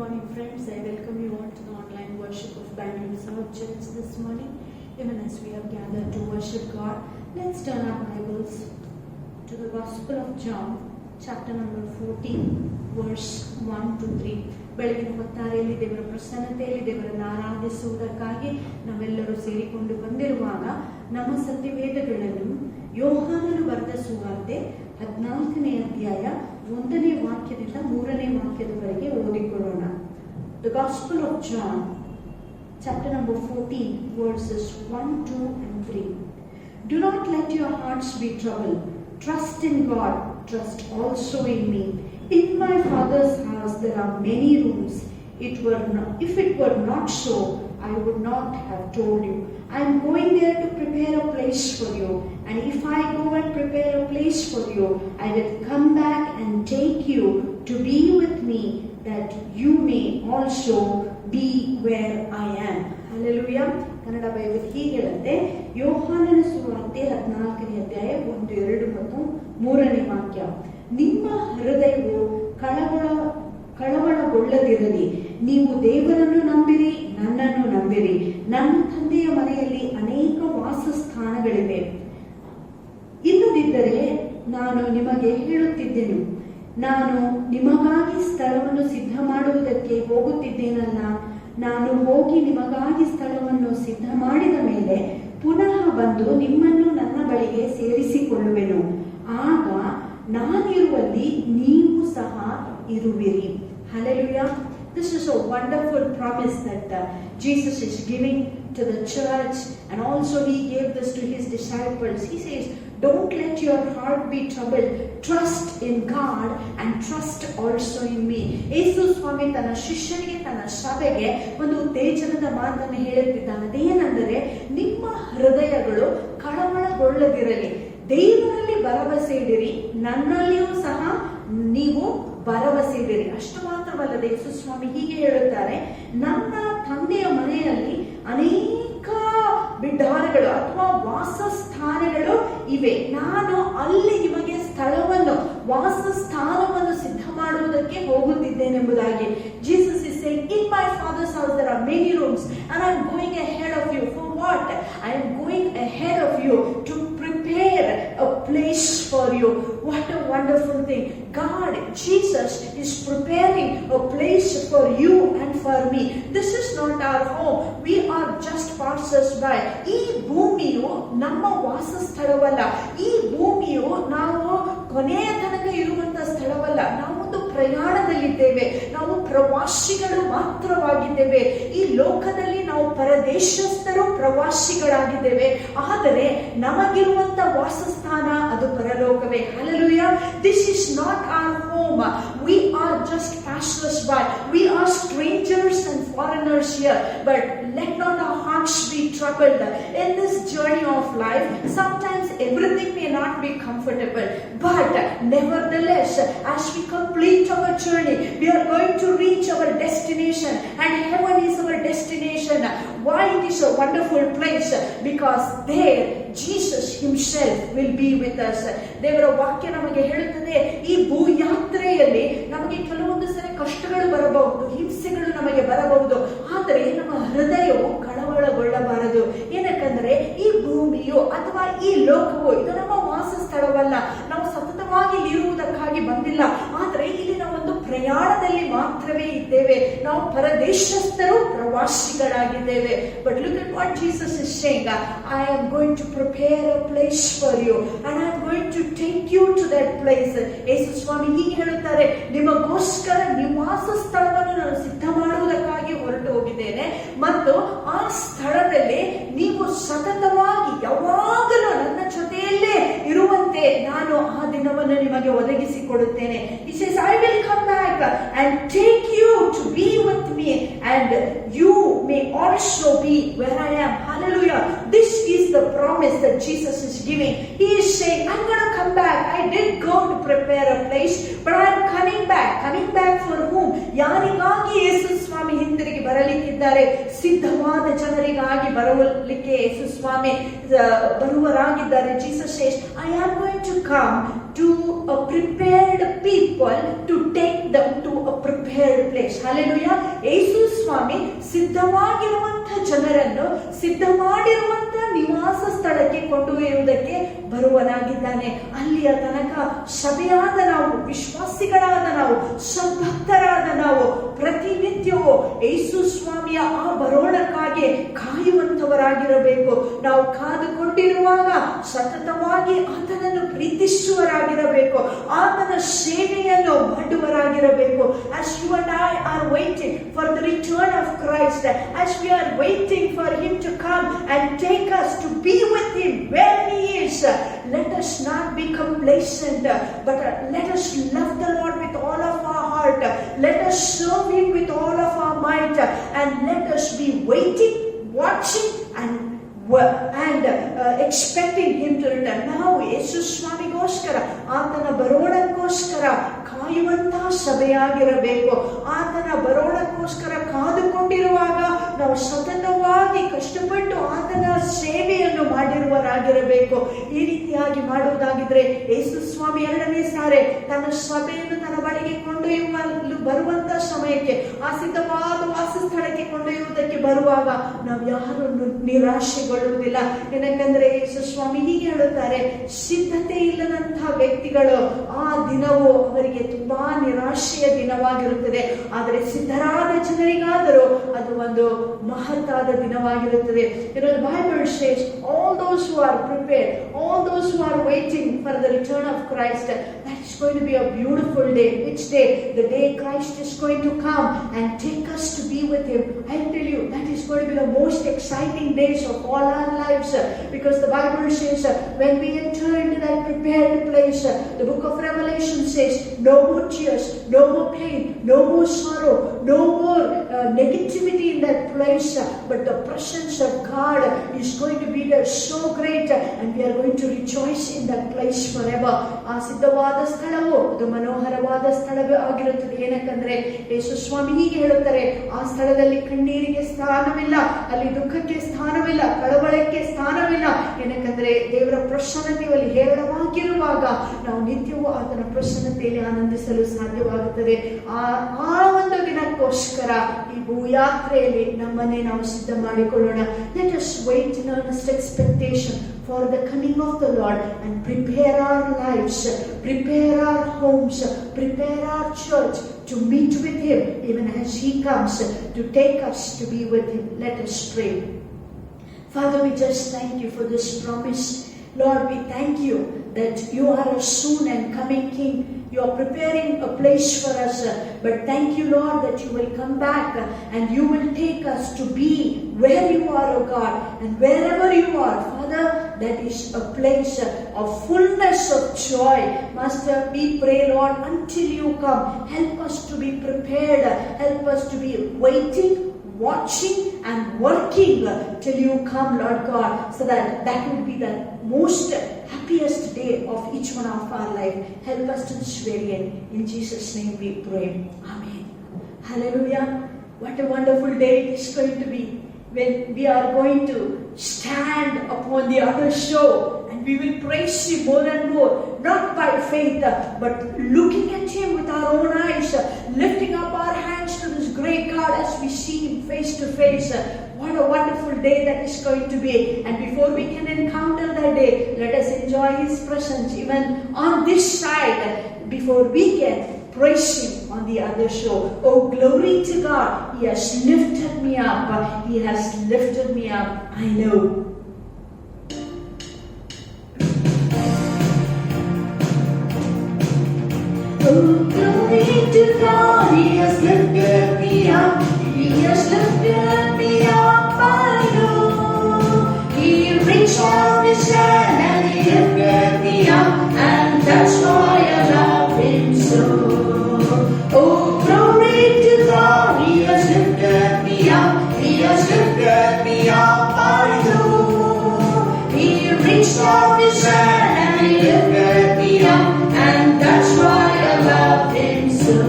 morning, friends. I welcome you all to the online worship of Bangalore South Church this morning. Even as we have gathered to worship God, let's turn our Bibles to the Gospel of John, chapter number 14, verse 1 to 3. ಬೆಳಗಿನ ಹೊತ್ತಾರೆಯಲ್ಲಿ ದೇವರ ಪ್ರಸನ್ನತೆಯಲ್ಲಿ ದೇವರನ್ನು ಆರಾಧಿಸುವುದಕ್ಕಾಗಿ ನಾವೆಲ್ಲರೂ ಸೇರಿಕೊಂಡು ಬಂದಿರುವಾಗ ನಮ್ಮ ಸತ್ಯವೇದಗಳನ್ನು ಯೋಹಾನನು ಬರೆದ ಸುವಾರ್ತೆ 14ನೇ ಅಧ್ಯಾಯ 1ನೇ ವಾಕ್ಯದಿಂದ 3ನೇ ವಾಕ್ಯದವರೆಗೆ ಓದಿಕೊಳ್ಳೋಣ. The Gospel of John, chapter number 14, verses 1, 2 and 3. Do not let your hearts be troubled. Trust in God. Trust also in me. In my Father's house there are many rooms. If it were not so, I would not have told you. I am going there to prepare a place for you. And if I go and prepare a place for you, I will come back and take you to be with me, that you may also be where I am. Hallelujah. Kannada Bible ಹೀಗೆ ಹೇಳುತ್ತೆ, ಯೋಹಾನನ ಸುವಾರ್ತೆ 14ನೇ ಅಧ್ಯಾಯ 1, 2 ಮತ್ತು 3ನೇ ವಾಕ್ಯ. ನಿಮ್ಮ ಹೃದಯವು ಕಳವಳಗೊಳ್ಳದಿರಲಿ. ನೀವು ದೇವರನ್ನು ನಂಬಿರಿ, ನನ್ನನ್ನು ನಂಬಿರಿ. ನನ್ನ ತಂದೆಯ ಮನೆಯಲ್ಲಿ ಅನೇಕ ವಾಸಸ್ಥಾನಗಳಿವೆ. ಇಲ್ಲದಿದ್ದರೆ ನಾನು ನಿಮಗೆ ಹೇಳುತ್ತಿದ್ದೆನು. ನಾನು ನಿಮಗಾಗಿ ಸ್ಥಳವನ್ನು ಸಿದ್ಧ ಮಾಡುವುದಕ್ಕೆ ಹೋಗುತ್ತಿದ್ದೇನಲ್ಲ. ನಾನು ಹೋಗಿ ನಿಮಗಾಗಿ ಸ್ಥಳವನ್ನು ಸಿದ್ಧ ಮಾಡಿದ ಮೇಲೆ ಪುನಃ ಬಂದು ನಿಮ್ಮನ್ನು ನನ್ನ ಬಳಿಗೆ ಸೇರಿಸಿಕೊಳ್ಳುವೆನು. ಆಗ ನಾನಿರುವಲ್ಲಿ ನೀವು ಸಹ ಇರುವಿರಿ. Hallelujah. This is a wonderful promise that Jesus is giving to the church, and also he gave this to his disciples. He says, don't let your heart be troubled. Trust in God and trust also in me. ಯೇಸು ಸ್ವಾಮಿ ತನ್ನ ಶಿಷ್ಯನಿಗೆ, ತನ್ನ ಸಭೆಗೆ ಒಂದು ಉತ್ತೇಜನದ ಮಾತನ್ನು ಹೇಳುತ್ತಿದ್ದಾನೆ. ಅದೇನೆಂದರೆ, ನಿಮ್ಮ ಹೃದಯಗಳು ಕಳವಳಗೊಳ್ಳದಿರಲಿ. ದೇವರಲ್ಲಿ ಭರವಸೆ ಇಡಿರಿ, ನನ್ನಲ್ಲಿಯೂ ಸಹ ನೀವು ಭರವಸೆ ಇಡಿರಿ. ಅಷ್ಟು ಮಾತ್ರವಲ್ಲದೆ ಯೇಸು ಸ್ವಾಮಿ ಹೀಗೆ ಹೇಳುತ್ತಾರೆ, ನನ್ನ ತಂದೆಯ ಮನೆಯಲ್ಲಿ ಅನೇಕ ಬಿಡಾರಗಳು ಅಥವಾ ವಾಸಸ್ಥಾನಗಳು ಇವೆ. ನಾನು ಅಲ್ಲಿ ನಿಮಗೆ ಸ್ಥಳವನ್ನು, ವಾಸಸ್ಥಾನವನ್ನು ಸಿದ್ಧ ಮಾಡುವುದಕ್ಕೆ ಹೋಗುತ್ತಿದ್ದೇನೆಂಬುದಾಗಿ. Jesus is saying, in my Father's house there are many rooms and I am going ahead of you. For what? I am going ahead of you to prepare a place for you. What a wonderful thing. God, Jesus is preparing a place for you and for me. This is not our home. We are just passers by. ಈ ಭೂಮಿಯು ನಮ್ಮ ವಾಸಸ್ಥಳವಲ್ಲ. ಈ ಭೂಮಿಯು ನಾವು ಕೊನೆಯ ತನಕ ಇರುವಂತ ಸ್ಥಳವಲ್ಲ. ನಾವೊಂದು ಪ್ರಯಾಣದಲ್ಲಿದ್ದೇವೆ. ನಾವು ಪ್ರವಾಸಿಗಳು ಮಾತ್ರವಾಗಿದ್ದೇವೆ. ಈ ಲೋಕದಲ್ಲಿ ನಾವು ಪರದೇಶಸ್ಥರು, ಪ್ರವಾಸಿಗಳಾಗಿದ್ದೇವೆ. ಆದರೆ ನಮಗಿರುವಂತ ವಾಸಸ್ಥಾನ ಅದು ಪರಲೋಕವೇ. Hallelujah. This is not our home. We are just passers by. We are strangers and foreigners here. But let not our hearts be troubled. In this journey of life, sometimes everything may not be comfortable. But nevertheless, as we complete our journey, we are going to reach our destination. And heaven is our destination. Why it is a wonderful place? Because there Jesus himself will be with us. ದೇವರ ವಾಕ್ಯ ನಮಗೆ ಹೇಳುತ್ತದೆ, ಈ ಭೂ ಯಾತ್ರೆಯಲ್ಲಿ ನಮಗೆ ಕೆಲವೊಂದು ಸರಿ ಕಷ್ಟಗಳು ಬರಬಹುದು, ಹಿಂಸೆಗಳು ನಮಗೆ ಬರಬಹುದು. ಆದರೆ ನಮ್ಮ ಹೃದಯವು ಕಳವಳಗೊಳ್ಳಬಾರದು. ಏನಕ್ಕಂದ್ರೆ ಈ ಭೂಮಿಯು ಅಥವಾ ಈ ಲೋಕವು ಇದು ನಮ್ಮ ವಾಸ ಸ್ಥಳವಲ್ಲ. ನಾವು ಸತತವಾಗಿ ಇರುವುದಕ್ಕಾಗಿ ಬಂದಿಲ್ಲ. ಆದರೆ ಇಲ್ಲಿ ನಾವೊಂದು ಪ್ರಯಾಣದಲ್ಲಿ ಮಾತ್ರವೇ ಇದ್ದೇವೆ. ನಾವು ಪರದೇಶಸ್ಥರು, ಪ್ರವಾಸಿಗಳಾಗಿದ್ದೇವೆ. But look at what Jesus is saying. I am going to prepare a place for you and I am going to take you to that place. ಯೇಸು ಸ್ವಾಮಿ ಹೀಗೆ ಹೇಳುತ್ತಾರೆ, ನಿಮಗೋಸ್ಕರ ನಿವಾಸ ಸ್ಥಳವನ್ನು ನಾನು ಸಿದ್ಧ ಮಾಡುವುದಕ್ಕಾಗಿ ಹೊರಟು ಹೋಗಿದ್ದೇನೆ ಮತ್ತು ಆ ಸ್ಥಳದಲ್ಲಿ ನೀವು ಸತತವಾಗಿ ಯಾವಾಗಲೂ ನನ್ನ ಜೊತೆಯಲ್ಲೇ ಇರುವಂತೆ ನಾನು ಆ ದಿನವನ್ನು ನಿಮಗೆ ಒದಗಿಸಿಕೊಡುತ್ತೇನೆ. He says, I will come back and take you to be with me and you may also be where I am. Hallelujah. This is the promise that Jesus is giving. He is saying, I'm going to come back. I did go to prepare a place, but I am coming back. Coming back for whom? ಯಾರಿಗಾಗಿ ಯೇಸು ಸ್ವಾಮಿ ಹಿಂದಿರುಗಿ ಬರಲಿಕ್ಕಿದ್ದಾರೆ? ಸಿದ್ಧವಾದ ಜನರಿಗಾಗಿ ಬರಲಿಕ್ಕೆ ಯೇಸು ಸ್ವಾಮಿ ಬರುವರಾಗಿದ್ದಾರೆ. Jesus says, I am going to come to a prepared people to take them to a prepared place. Hallelujah. ಯೇಸು ಸ್ವಾಮಿ ಸಿದ್ಧವಾಗಿರುವಂತ ಜನರನ್ನು ಸಿದ್ಧ ಮಾಡಿರುವಂತ ನಿವಾಸ ಸ್ಥಳಕ್ಕೆ ಕೊಂಡೊಯ್ಯುವುದಕ್ಕೆ ಬರುವನಾಗಿದ್ದಾನೆ. ಅಲ್ಲಿಯ ತನಕ ಸಭೆಯಾದ ನಾವು, ವಿಶ್ವಾಸಿಗಳಾದ ನಾವು, ಸದ್ಭಕ್ತರಾದ ನಾವು ಪ್ರತಿನಿತ್ಯವೂ ಯೇಸು ಸ್ವಾಮಿಯ ಆ ಬರೋಣಕ್ಕಾಗಿ ಕಾಯುವಂತವರಾಗಿರಬೇಕು. ನಾವು ಕಾದುಕೊಂಡಿರುವಾಗ ಸತತವಾಗಿ ಆತನನ್ನು ಪ್ರೀತಿಸುವರಾಗಿರಬೇಕು, ಆತನ ಸೇವೆಯನ್ನು ಮಾಡುವರಾಗಿರಬೇಕು. As you and I are waiting for the return of Christ, as we are waiting for him to come and take us to be with him where he is, let us not be complacent, but let us love the Lord with all of our heart. Let us serve him with all of our might, and let us be waiting, watching and expecting him to return. ನಾವು ಯೇಸು ಸ್ವಾಮಿಗೋಸ್ಕರ, ಆತನ ಬರೋಣಕ್ಕೋಸ್ಕರ ಕಾಯುವಂತ ಸಭೆಯಾಗಿರಬೇಕು. ಆತನ ಬರೋಣಕ್ಕೋಸ್ಕರ ಕಾದುಕೊಂಡಿರುವಾಗ ನಾವು ಸತತವಾಗಿ ಕಷ್ಟಪಟ್ಟು ಆತನ ಸೇವೆಯನ್ನು ಮಾಡಿರುವರಾಗಿರಬೇಕು. ಈ ರೀತಿಯಾಗಿ ಮಾಡುವುದಾಗಿದ್ರೆ ಯೇಸು ಸ್ವಾಮಿ ಎರಡನೇ ಸಾರಿ ತನ್ನ ಸಭೆಯನ್ನು ತನ್ನ ಬಳಿಗೆ ಕೊಂಡೊಯ್ಯಲು ಬರುವಂತ ಸಮಯಕ್ಕೆ, ಆ ಸಿದ್ಧವಾದ ವಾಸಸ್ಥಳಕ್ಕೆ ಕೊಂಡೊಯ್ಯುವುದಕ್ಕೆ ಬರುವಾಗ ನಾವು ಯಾರನ್ನು ನಿರಾಶೆಗೊಳ್ಳುವುದಿಲ್ಲ. ಏನಕ್ಕಂದ್ರೆ ಯೇಸು ಸ್ವಾಮಿ ಹೀಗೆ ಹೇಳುತ್ತಾರೆ, ಸಿದ್ಧತೆ ಇಲ್ಲದಂತಹ ವ್ಯಕ್ತಿಗಳು ಆ ದಿನವು ಅವರಿಗೆ ತುಂಬಾ ನಿರಾಶೆಯ ದಿನವಾಗಿರುತ್ತದೆ. ಆದರೆ ಸಿದ್ಧರಾದ ಜನರಿಗಾದರೂ ಅದು ಒಂದು ಮಹತ್ತಾದ ದಿನವಾಗಿರುತ್ತದೆ. The Bible says all those who are prepared, all those who are waiting for the return of Christ, that is going to be a beautiful day. Which day? The day Christ is going to come and take us to be with him. I tell you, that is going to be the most exciting days of all our lives, because the Bible says when we enter into that prepared place, the book of Revelation says no more tears, no more pain, no more sorrow, no more negativity in that place, but the presence of God is going to be there so great, and we are going to rejoice in that place forever. ಆ ಸಿದ್ಧವಾದ ಸ್ಥಳವು ಅದು ಮನೋಹರವಾದ ಸ್ಥಳವೇ ಆಗಿರುತ್ತದೆ. ಏನಕ್ಕಂದ್ರೆ ಯೇಸು ಸ್ವಾಮಿ ಹೀಗೆ ಹೇಳುತ್ತಾರೆ, ಆ ಸ್ಥಳದಲ್ಲಿ ಕಣ್ಣೀರಿಗೆ ಸ್ಥಾನವಿಲ್ಲ, ಅಲ್ಲಿ ದುಃಖಕ್ಕೆ ಸ್ಥಾನವಿಲ್ಲ, ಕಳವಳಕ್ಕೆ ಸ್ಥಾನವಿಲ್ಲ. ಏನಕ್ಕಂದ್ರೆ ದೇವರ ಪ್ರಸನ್ನತೆಯಲ್ಲಿ ಹೇರಳವಾಗಿರುವಾಗ ನಾವು ನಿತ್ಯವೂ ಆತನ ಪ್ರಸನ್ನತೆಯಲ್ಲಿ ಆನಂದಿಸಲು ಸಾಧ್ಯವಾಗುತ್ತದೆ. ಆ ಒಂದು ದಿನಕ್ಕೋಸ್ಕರ ಈ ಭೂಯಾತ್ರೆಯಲ್ಲಿ ನಮ್ಮನ್ನೇ ನಾವು ಸಿದ್ಧ ಮಾಡಿಕೊಳ್ಳೋಣ. Let us wait in earnest expectation for the coming of the Lord and prepare our lives, prepare our homes, prepare our church to meet with him even as he comes to take us to be with him. Let us pray. Father, we just thank you for this promise. Lord, we thank you that you are a soon and coming King. You are preparing a place for us. But thank you, Lord, that you will come back and you will take us to be where you are, O God. And wherever you are, Father, that is a place of fullness of joy. Master, we pray, Lord, until you come, help us to be prepared. Help us to be waiting, watching and working till you come, Lord God, so that would be the most happiest day of each one of our life. Help us to this very end. In Jesus' name we pray. Amen. Hallelujah. What a wonderful day it is going to be when we are going to stand upon the other shore and we will praise him more and more, not by faith but looking at him with our own eyes, lifting up our hands to this great God as we see him face to face. What a wonderful day that is going to be. And before we can encounter that day, let us enjoy his presence even on this side before we can praise him on the other shore. Oh, glory to God. He has lifted me up. He has lifted me up. I know. Oh, glory to God. He has lifted me up. He has lifted me up. I know. He reached out his hand and he lifted me up. And that's why I love him so. Oh, glory to God, he has lifted me up, he has lifted me up, I know. He reached out his hand and he lifted me up, and that's why I love him so.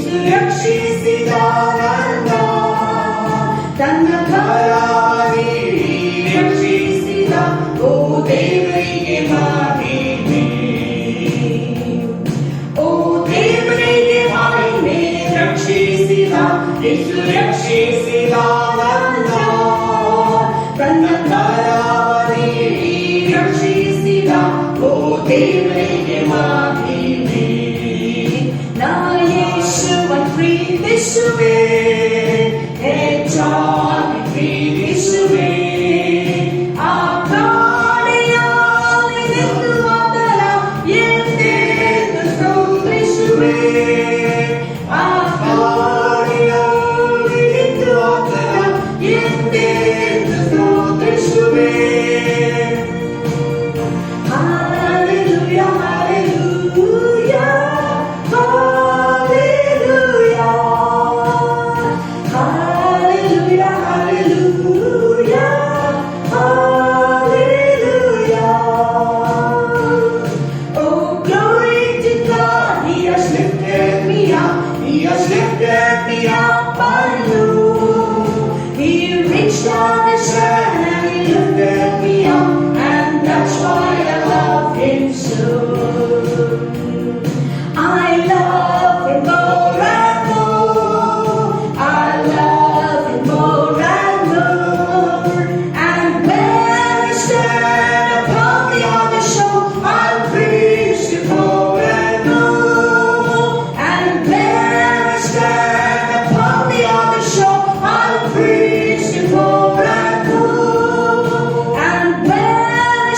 ಯೇಸು ರಕ್ಷಿಸಿದವನ್ನ ತನ್ನ ಕರಾರಿ ರಕ್ಷಿಸಿದ ಓ ದೇವರಿಗೆ ಮಹಿಮೆ ಓ ದೇವರಿಗೆ ಮಹಿಮೆ ರಕ್ಷಿಸಿದ ಯೇಸು ರಕ್ಷಿಸಿದವನ್ನ ತನ್ನ ಕರಾರಿ ರಕ್ಷಿಸಿದ ಓ ದೇವರಿಗೆ ಮಹಿಮೆ ನಾ ಯೇಸುವನ್ನು ಪ್ರೀತಿಸುವೆ ಹೆಚ್ಚಾಗಿ ಪ್ರೀತಿಸುವೆ ಆ ಪ್ರಾಣಿಯಾಗಿ ನಿಂತು ಆತನ ಎಂದೆಂದು ಸ್ತೋತ್ರಿಸುವೆ ಆ ಪ್ರಾಣಿಯಾಗಿ ನಿಂತು ಆತನ ಎಂದೆಂದು ಸ್ತೋತ್ರಿಸುವೆ Hallelujah, hallelujah, hallelujah, hallelujah, hallelujah, hallelujah. Oh, glory to God, He has lifted me up, He has lifted me up anew. He reached down His hand and He lifted me up, and that's why I love Him so. I love Him more and more. I love Him more and more. And when I stand upon the other shore, I'll praise Him more and more. And when I stand upon the other shore, I'll praise Him more and more. And when I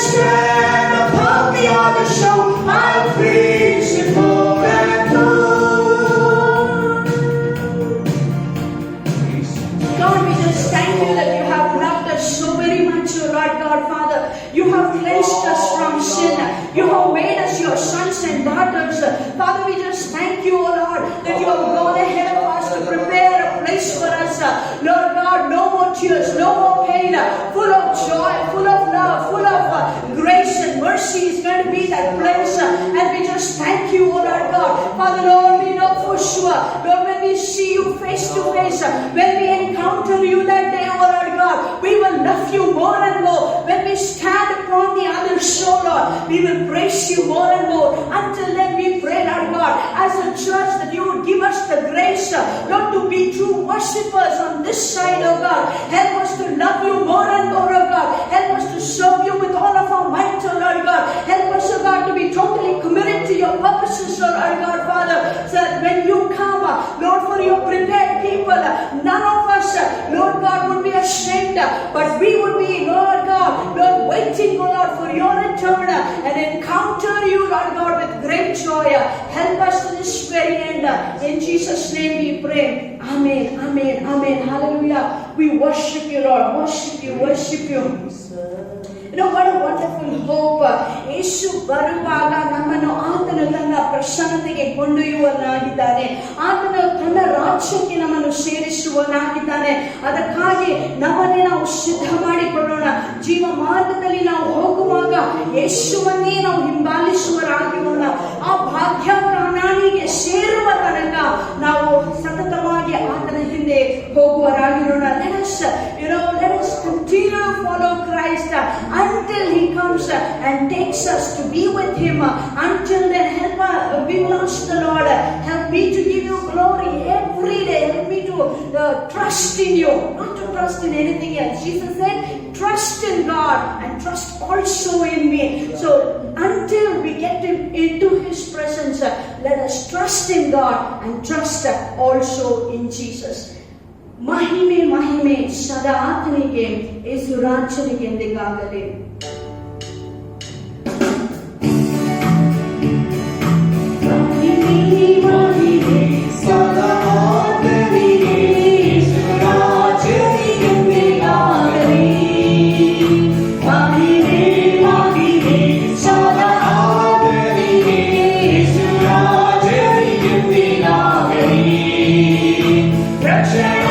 stand upon the other shore, I'll praise Him more and more. God, we just thank you that you have loved us so very much, O Lord God, Father. You have cleansed us from sin. You have made us your sons and daughters. Father, we just thank you, O Lord, that you have gone ahead of us to prepare a place for us. Lord God, no more tears, no more pain, full of joy, full of love, full of grace and mercy is going to be that place. And we just thank you, O Lord God. Father, Lord, we know for sure, Lord, when we see you face to face, when we encounter you that day, O Lord God, we will love you more and more. When we stand upon the other shore, Lord, we will praise you more and more. Until then, we pray, Lord God, as a church, that you would give us the grace, Lord, to be true worshippers on this side, O God. Help us to love you more and more, O God. Help us to serve you with all of our might, O Lord God. Help us, O God, to be totally committed to your purposes, O Lord God, Father. So that when you come, Lord, for your prepared people, none of us, Lord God, would be ashamed, but we would be, Lord God, Lord, waiting, O Lord, for your return and encounter you, Lord God, with great joy. Help us to this very end. In Jesus' name we pray. Amen, amen, amen. Hallelujah. We worship you, Lord. Worship you, worship you. You know what a wonderful hope. ಯೇಸು ಬರುವಾಗ ನಮ್ಮನ್ನು ಆತನು ತನ್ನ ಪ್ರಸನ್ನತೆಗೆ ಕೊಂಡೊಯ್ಯುವನಾಗಿದ್ದಾನೆ. ಆತನು ತನ್ನ ರಾಜ್ಯಕ್ಕೆ ನಮ್ಮನ್ನು ಸೇರಿಸುವನಾಗಿದ್ದಾನೆ. ಅದಕ್ಕಾಗಿ ನಮ್ಮನ್ನೇ ನಾವು ಸಿದ್ಧ ಮಾಡಿಕೊಳ್ಳೋಣ. ಜೀವ ಮಾರ್ಗದಲ್ಲಿ ನಾವು ಹೋಗುವಾಗ ಯೇಸುವನ್ನೇ ನಾವು ಹಿಂಬಾಲಿಸುವರಾಗಿರೋಣ. ಆ ಭಾಗ್ಯ ಕಾನಾನಿಗೆ ಸೇರುವ ತನಕ ನಾವು ಸತತವಾಗಿ ಆತನ ಹಿಂದೆ ಹೋಗುವರಾಗಿರೋಣ. Let us continue to follow Christ until He comes and takes us to be with Him. Until then, we will ask the Lord, help me to give you glory every day. Help me to trust in you, not to trust in anything else. Jesus said, trust in God and trust also in me. So until we get into His presence, let us trust in God and trust also in Jesus. ಮಹಿಮೆ ಮಹಿಮೆ ಸದಾ ಆತನಿಗೆ, ಯೇಸು ರಾಜನಿಗೆ ಎಂದಿಗಾಗಲಿ. Rachel,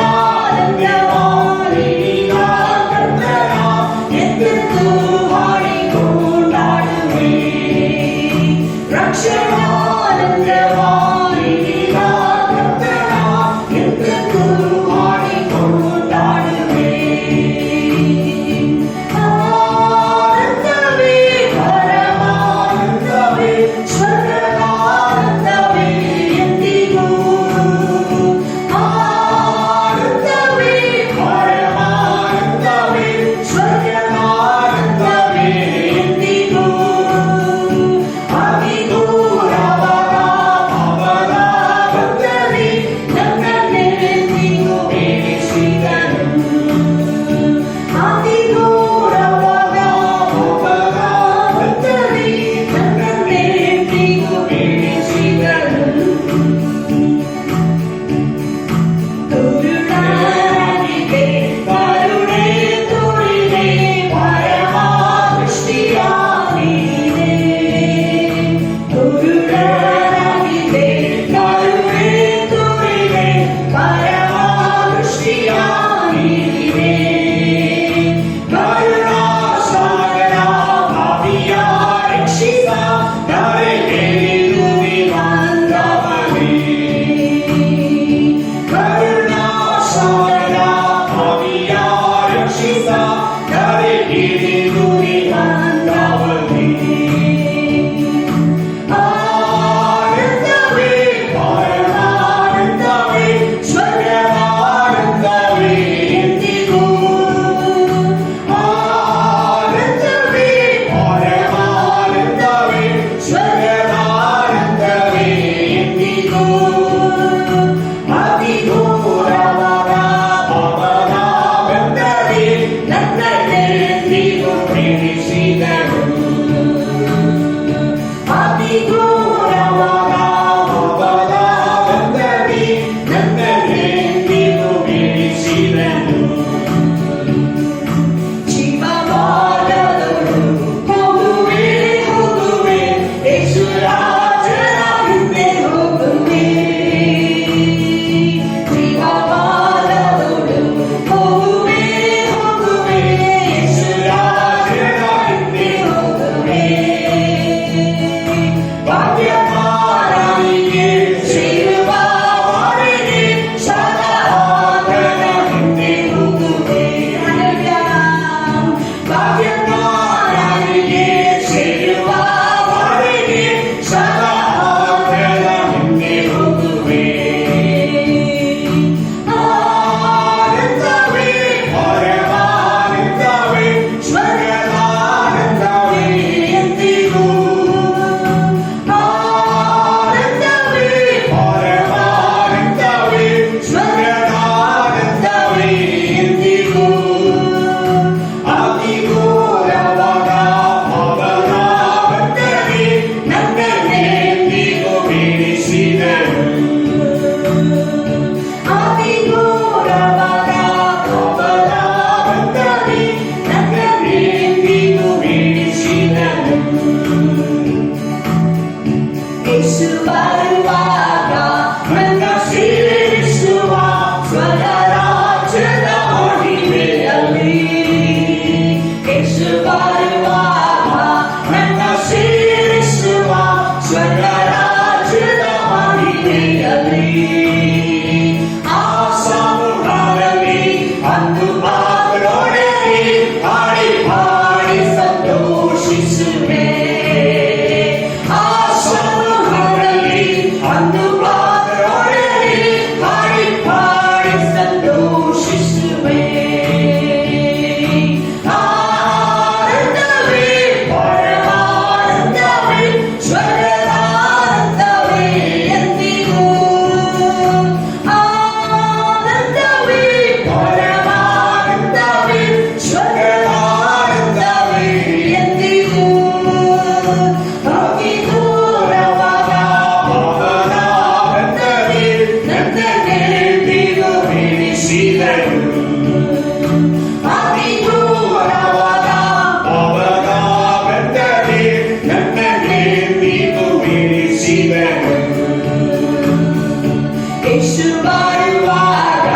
ಯೇಸು ಬರುವಾಗ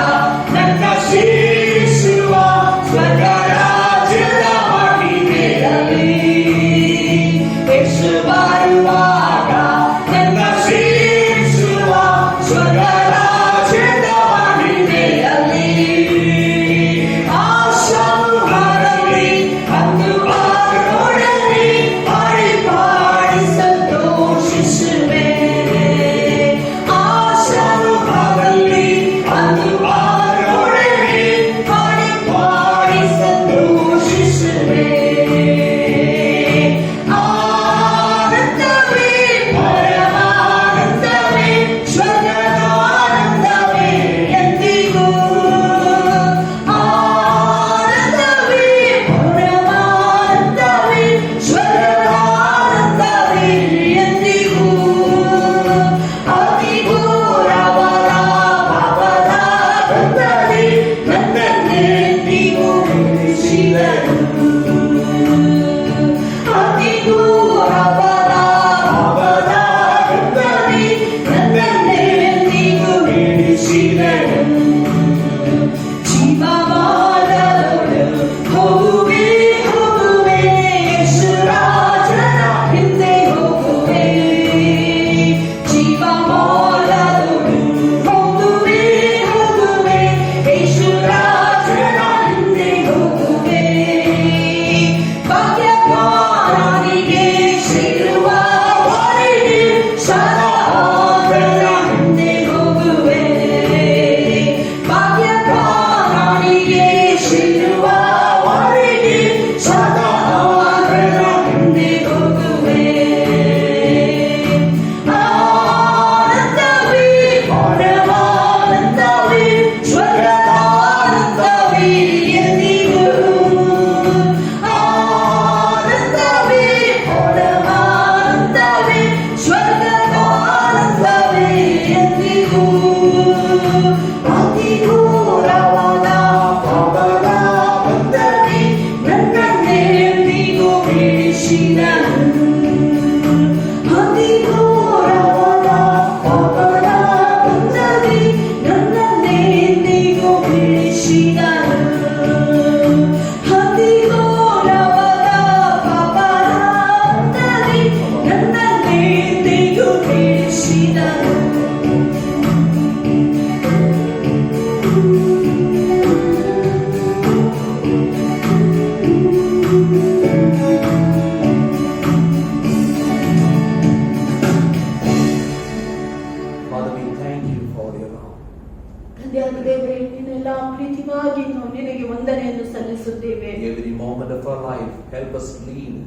ನನ್ನ ಸೇರಿಸುವ ಸ್ವರ್ಗರಾಜ್ಯದ ಮಹಿಮೆಯಲ್ಲಿ. ಯೇಸು ಬರುವಾಗ ನನ್ನ ಸೇರಿಸುವ ಸ್ವರ್ಗರಾಜ್ಯದ ಮಹಿಮೆಯಲ್ಲಿ. ಆಶಾವು ಹರಡಿ ಅಂದು ಅವರೊಡನೆ ಪಾಡಿ ಪಾಡಿ ಸಂತೋಷಿಸುವೆ. ಆಶಾವು ಹರಡಿ ಅಂದು ಅವರೊಡನೆ ಪಾಡಿ ಪಾಡಿ ಸಂತೋಷಿಸುವೆ. ಆನಂದವೇ ಪರಮಾನಂದವೇ ಸ್ವರ್ಗದಾನಂದವೇ ಎಂದಿಗೂ. ಆನಂದವೇ ಪರಮಾನಂದವೇ ಸ್ವರ್ಗದಾನಂದವೇ ಎಂದಿಗೂ. ಅತಿ ಘೋರವಾದ ಪಾಪದ ಬಂಧನೆ ನನ್ನನ್ನೆಂದಿಗೂ ಬಿಡಿಸಿದನು. ಅತಿ ಘೋರವಾದ ಪಾಪದ ಬಂಧನೆ ನನ್ನನ್ನೆಂದಿಗೂ ಬಿಡಿಸಿದನು. ಜೀವಮಾನದೊಳು ಹೋಗುವೆ ಹೋಗುವೆ ಯೇಸು ರಾಜನ ಹಿಂದೆ ಹೋಗುವೆ. ಜೀವಮಾನದೊಳು ಹೋಗುವೆ ಹೋಗುವೆ ಯೇಸು ರಾಜನ ಹಿಂದೆ ಹೋಗುವೆ. ಭಾಗ್ಯವಾನನಿಗೆ ಸೇರುವವರೆಗೆ ಸದಾ ಆತನ ಹಿಂದೆ ಹೋಗುವೆ. ಭಾಗ್ಯವಾನನಿಗೆ ಸೇರುವವರೆಗೆ ಸದಾ ಆತನ ಹಿಂದೆ ಹೋಗುವೆ. ಆನಂದವೇ ಪರಮಾನಂದವೇ ಸ್ವರ್ಗದಾನಂದವೇ ಎಂದಿಗೂ. ಆನಂದವೇ ಪರಮಾನಂದವೇ ಸ್ವರ್ಗದಾನಂದವೇ ಎಂದಿಗೂ. ಅತಿ ಘೋರವಾದ ಪಾಪದ ಬಂಧನೆ ನನ್ನನ್ನೆಂದಿಗೂ ಬಿಡಿಸಿದನು. ಅತಿ ಘೋರವಾದ ಪಾಪದ ಬಂಧನೆ ನನ್ನನ್ನೆಂದಿಗೂ ಬಿಡಿಸಿದನು. ಅತಿ ಘೋರವಾದ ಪಾಪದ ಬಂಧನೆ ನನ್ನನ್ನೆಂದಿಗೂ ಬಿಡಿಸಿದನು. Father, we thank you for your love. ತಂದೆಯಾದ ದೇವರೇ, ನಿನ್ನೆಲ್ಲ ಪ್ರೀತಿಗಾಗಿ ನಾವು ನಿನಗೆ ವಂದನೆಯನ್ನು ಸಲ್ಲಿಸುತ್ತೇವೆ. Every moment of our life, help us live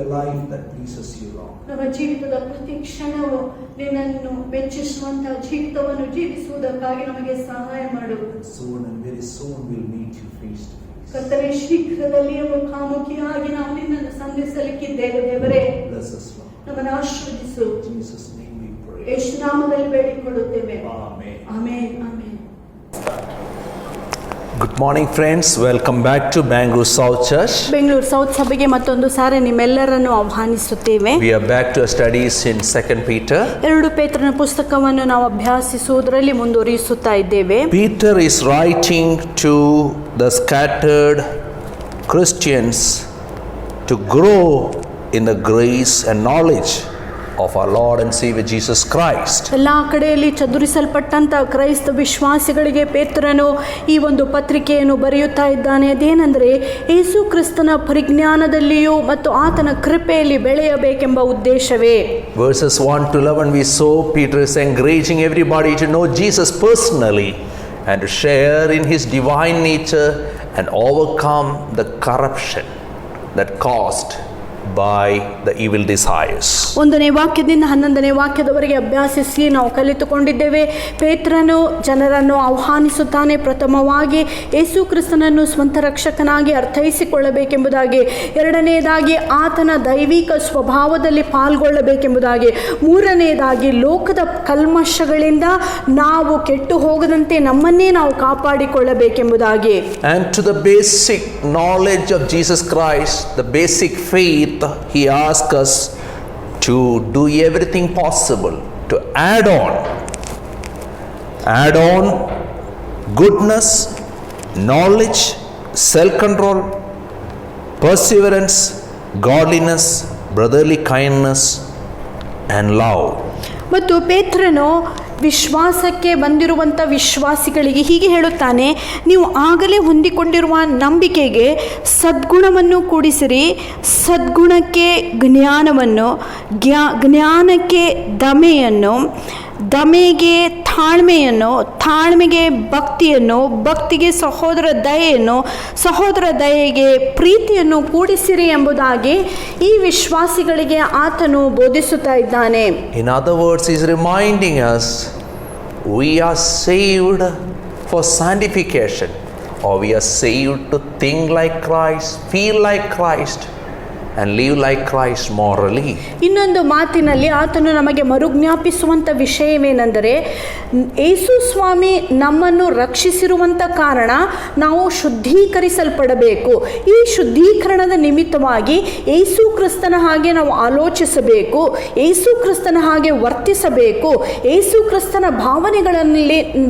a life that pleases you, Lord. ನಮ್ಮ ಜೀವಿತದ ಪ್ರತಿ ಕ್ಷಣವು ನಿನ್ನನ್ನು ಮೆಚ್ಚಿಸುವಂತಹ ಜೀವಿತವನ್ನು ಜೀವಿಸುವುದಕ್ಕಾಗಿ ನಮಗೆ ಸಹಾಯ ಮಾಡು. Soon and very soon we'll meet you face to face. ಕರ್ತನೇ, ಶೀಘ್ರದಲ್ಲಿಯೇ ಮುಖಾಮುಖಿಯಾಗಿ ನಾವು ನಿನ್ನನ್ನು ಸಂಧಿಸಲಿಕ್ಕಿದ್ದೇವೆ. ದೇವರೇ, Bless us, Lord. ನಮ್ಮನ್ನು ಆಶೀರ್ವದಿಸು. In Jesus' name we pray. ಯೇಸು ನಾಮದಲ್ಲಿ ಬೇಡಿಕೊಳ್ಳುತ್ತೇವೆ. Amen. Amen, amen. Good morning, friends. Welcome back to Bangalore South Church. Bengaluru south ಸಭೆಗೆ ಮತ್ತೊಂದು ಸಾರಿ ನಿಮ್ಮೆಲ್ಲರನ್ನು ಆಹ್ವಾನಿಸುತ್ತೇವೆ. We are back to our studies in 2 Peter. 2 ಪೇತ್ರನ ಪುಸ್ತಕವನ್ನು ನಾವು ಅಭ್ಯಾಸಿಸುವುದರಲ್ಲಿ ಮುಂದುವರಿಸುತ್ತಾ ಇದ್ದೇವೆ. Peter is writing to the scattered Christians to grow in the grace and knowledge of our Lord and Savior Jesus Christ. ಎಲ್ಲ ಕಡೆಯಲ್ಲಿ ಚದುರಿಸಲ್ಪಟ್ಟಂತ ಕ್ರೈಸ್ತ ವಿಶ್ವಾಸಿಗಳಿಗೆ ಪೇತ್ರನು ಈ ಒಂದು ಪತ್ರಿಕೆಯನ್ನು ಬರೆಯುತ್ತಾ ಇದ್ದಾನೆ. ಅದೇನೆಂದರೆ, ಯೇಸು ಕ್ರಿಸ್ತನ ಪರಿಜ್ಞಾನದಲ್ಲಿಯೂ ಮತ್ತು ಆತನ ಕೃಪೆಯಲ್ಲಿ ಬೆಳೆಯಬೇಕೆಂಬ ಉದ್ದೇಶವೇ. Verses 1 to 11 we saw Peter is encouraging everybody to know Jesus personally and to share in his divine nature and overcome the corruption that caused by the evil desires. 1ನೇ ವಾಕ್ಯದಿಂದ 11ನೇ ವಾಕ್ಯದವರೆಗೆ ಅಭ್ಯಾಸಿಸಿ ನಾವು ಕಲಿತುಕೊಂಡಿದ್ದೇವೆ. ಪೇತ್ರನು ಜನರನ್ನು ಆಹ್ವಾನಿಸುತ್ತಾನೆ, ಪ್ರಥಮವಾಗಿ ಯೇಸು ಕ್ರಿಸ್ತನನ್ನು ಸ್ವಂತ ರಕ್ಷಕನಾಗಿ ಅರ್ಥೈಸಿಕೊಳ್ಳಬೇಕೆಂಬುದಾಗಿ, ಎರಡನೆಯದಾಗಿ ಆತನ ದೈವಿಕ ಸ್ವಭಾವದಲ್ಲಿ ಪಾಲ್ಗೊಳ್ಳಬೇಕೆಂಬುದಾಗಿ, ಮೂರನೆಯದಾಗಿ ಲೋಕದ ಕಲ್ಮಶಗಳಿಂದ ನಾವು ಕೆಟ್ಟು ಹೋಗದಂತೆ ನಮ್ಮನ್ನೇ ನಾವು ಕಾಪಾಡಿಕೊಳ್ಳಬೇಕೆಂಬುದಾಗಿ. And to the basic knowledge of Jesus Christ, the basic faith, he asks us to do everything possible to add on Add on goodness, knowledge, self-control, perseverance, godliness, brotherly kindness, and love. ಮತ್ತು ಪೇತ್ರನು ವಿಶ್ವಾಸಕ್ಕೆ ಬಂದಿರುವಂಥ ವಿಶ್ವಾಸಿಗಳಿಗೆ ಹೀಗೆ ಹೇಳುತ್ತಾನೆ, ನೀವು ಆಗಲೇ ಹೊಂದಿಕೊಂಡಿರುವ ನಂಬಿಕೆಗೆ ಸದ್ಗುಣವನ್ನು ಕೂಡಿಸಿರಿ, ಸದ್ಗುಣಕ್ಕೆ ಜ್ಞಾನವನ್ನು, ಜ್ಞಾನಕ್ಕೆ ದಮೆಯನ್ನು, ದಮೆಗೆ ತಾಳ್ಮೆಯನ್ನು, ತಾಳ್ಮೆಗೆ ಭಕ್ತಿಯನ್ನು, ಭಕ್ತಿಗೆ ಸಹೋದರ ದಯೆಯನ್ನು, ಸಹೋದರ ದಯೆಗೆ ಪ್ರೀತಿಯನ್ನು ಕೂಡಿಸಿರಿ ಎಂಬುದಾಗಿ ಈ ವಿಶ್ವಾಸಿಗಳಿಗೆ ಆತನು ಬೋಧಿಸುತ್ತಾ ಇದ್ದಾನೆ. In other words, he is reminding us we are saved for sanctification, or we are saved to think like Christ, feel like Christ, and live like Christ morally. ಇನ್ನೊಂದು ಮಾತಿನಲ್ಲಿ ಆತನು ನಮಗೆ ಮರುಜ್ಞಾಪಿಸುವಂಥ ವಿಷಯವೇನೆಂದರೆ, ಯೇಸು ಸ್ವಾಮಿ ನಮ್ಮನ್ನು ರಕ್ಷಿಸಿರುವಂಥ ಕಾರಣ ನಾವು ಶುದ್ಧೀಕರಿಸಲ್ಪಡಬೇಕು. ಈ ಶುದ್ಧೀಕರಣದ ನಿಮಿತ್ತವಾಗಿ ಯೇಸು ಕ್ರಿಸ್ತನ ಹಾಗೆ ನಾವು ಆಲೋಚಿಸಬೇಕು, ಯೇಸು ಕ್ರಿಸ್ತನ ಹಾಗೆ ವರ್ತಿಸಬೇಕು, ಯೇಸು ಕ್ರಿಸ್ತನ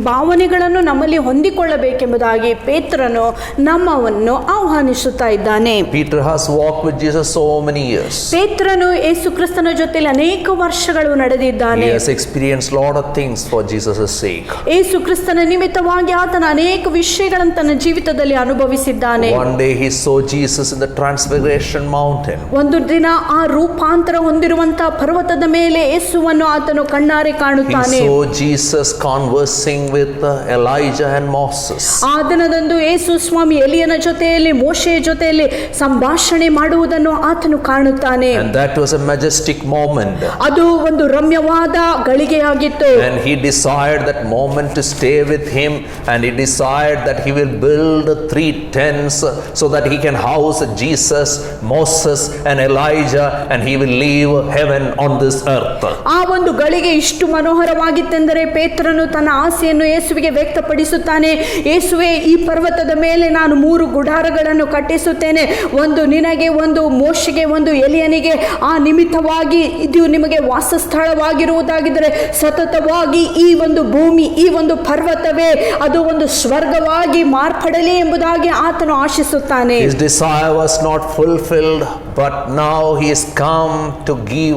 ಭಾವನೆಗಳನ್ನು ನಮ್ಮಲ್ಲಿ ಹೊಂದಿಕೊಳ್ಳಬೇಕೆಂಬುದಾಗಿ ಪೇತ್ರನು ನಮ್ಮನ್ನು ಆಹ್ವಾನಿಸುತ್ತಾ ಇದ್ದಾನೆ. Peter has walked with Jesus so many years. ಪೇತ್ರನು ಯೇಸು ಕ್ರಿಸ್ತನ ಜೊತೆಯಲ್ಲಿ ಅನೇಕ ವರ್ಷಗಳು ನಡೆದಿದ್ದಾನೆ. He has experienced lot of things for Jesus' sake. ಯೇಸು ಕ್ರಿಸ್ತನ ನಿಮಿತ್ತವಾಗಿ ಆತನ ಅನೇಕ ವಿಷಯಗಳನ್ನು ತನ್ನ ಜೀವಿತದಲ್ಲಿ ಅನುಭವಿಸಿದ್ದಾನೆ. One day he saw Jesus in the Transfiguration mountain. ಒಂದು ದಿನ ಆ ರೂಪಾಂತರ ಹೊಂದಿರುವಂತಹ ಪರ್ವತದ ಮೇಲೆ ಯೇಸುವನ್ನು ಆತನು ಕಣ್ಣಾರೆ ಕಾಣುತ್ತಾನೆ. He saw Jesus conversing with Elijah and Moses. ಆ ದಿನದಂದು ಯೇಸು ಸ್ವಾಮಿ ಎಲಿಯನ ಜೊತೆಯಲ್ಲಿ, ಮೋಶೆಯ ಜೊತೆಯಲ್ಲಿ ಸಂಭಾಷಣೆ ಮಾಡುವುದನ್ನು ಆತನು ಕಾಣುತ್ತಾನೆ. And that was a majestic moment. ಅದು ಒಂದು ರಮ್ಯವಾದ ಗಳಿಗೆಯಾಗಿತ್ತು. And he desired that moment to stay with him, and he desired that he will build 3 tents so that he can house Jesus, Moses and Elijah, and he will leave heaven on this earth. ಆ ಒಂದು ಗಳಿಗೆ ಇಷ್ಟು ಮನೋಹರವಾಗಿತ್ತೆಂದರೆ ಪೇತ್ರನು ತನ್ನ ಆಸೆಯನ್ನು ಯೇಸುವಿಗೆ ವ್ಯಕ್ತಪಡಿಸುತ್ತಾನೆ. ಯೇಸುವೆ, ಈ ಪರ್ವತದ ಮೇಲೆ ನಾನು 3 ಗುಡಾರಗಳನ್ನು ಕಟ್ಟಿಸುತ್ತೇನೆ, ಒಂದು ನಿನಗೆ, ಒಂದು ಮೋಶೆಗೆ, ಒಂದು ಎಲಿಯನಿಗೆ. ಆ ನಿಮಿತ್ತವಾಗಿ ಇದು ನಿಮಗೆ ವಾಸಸ್ಥಳವಾಗಿರುವುದಾಗಿದ್ದರೆ ಸತತವಾಗಿ ಈ ಒಂದು ಭೂಮಿ, ಈ ಒಂದು ಪರ್ವತವೇ ಅದು ಒಂದು ಸ್ವರ್ಗವಾಗಿ ಮಾರ್ಪಡಲಿ ಎಂಬುದಾಗಿ ಆತನು ಆಶಿಸುತ್ತಾನೆ. His desire was not fulfilled, but now he has come to give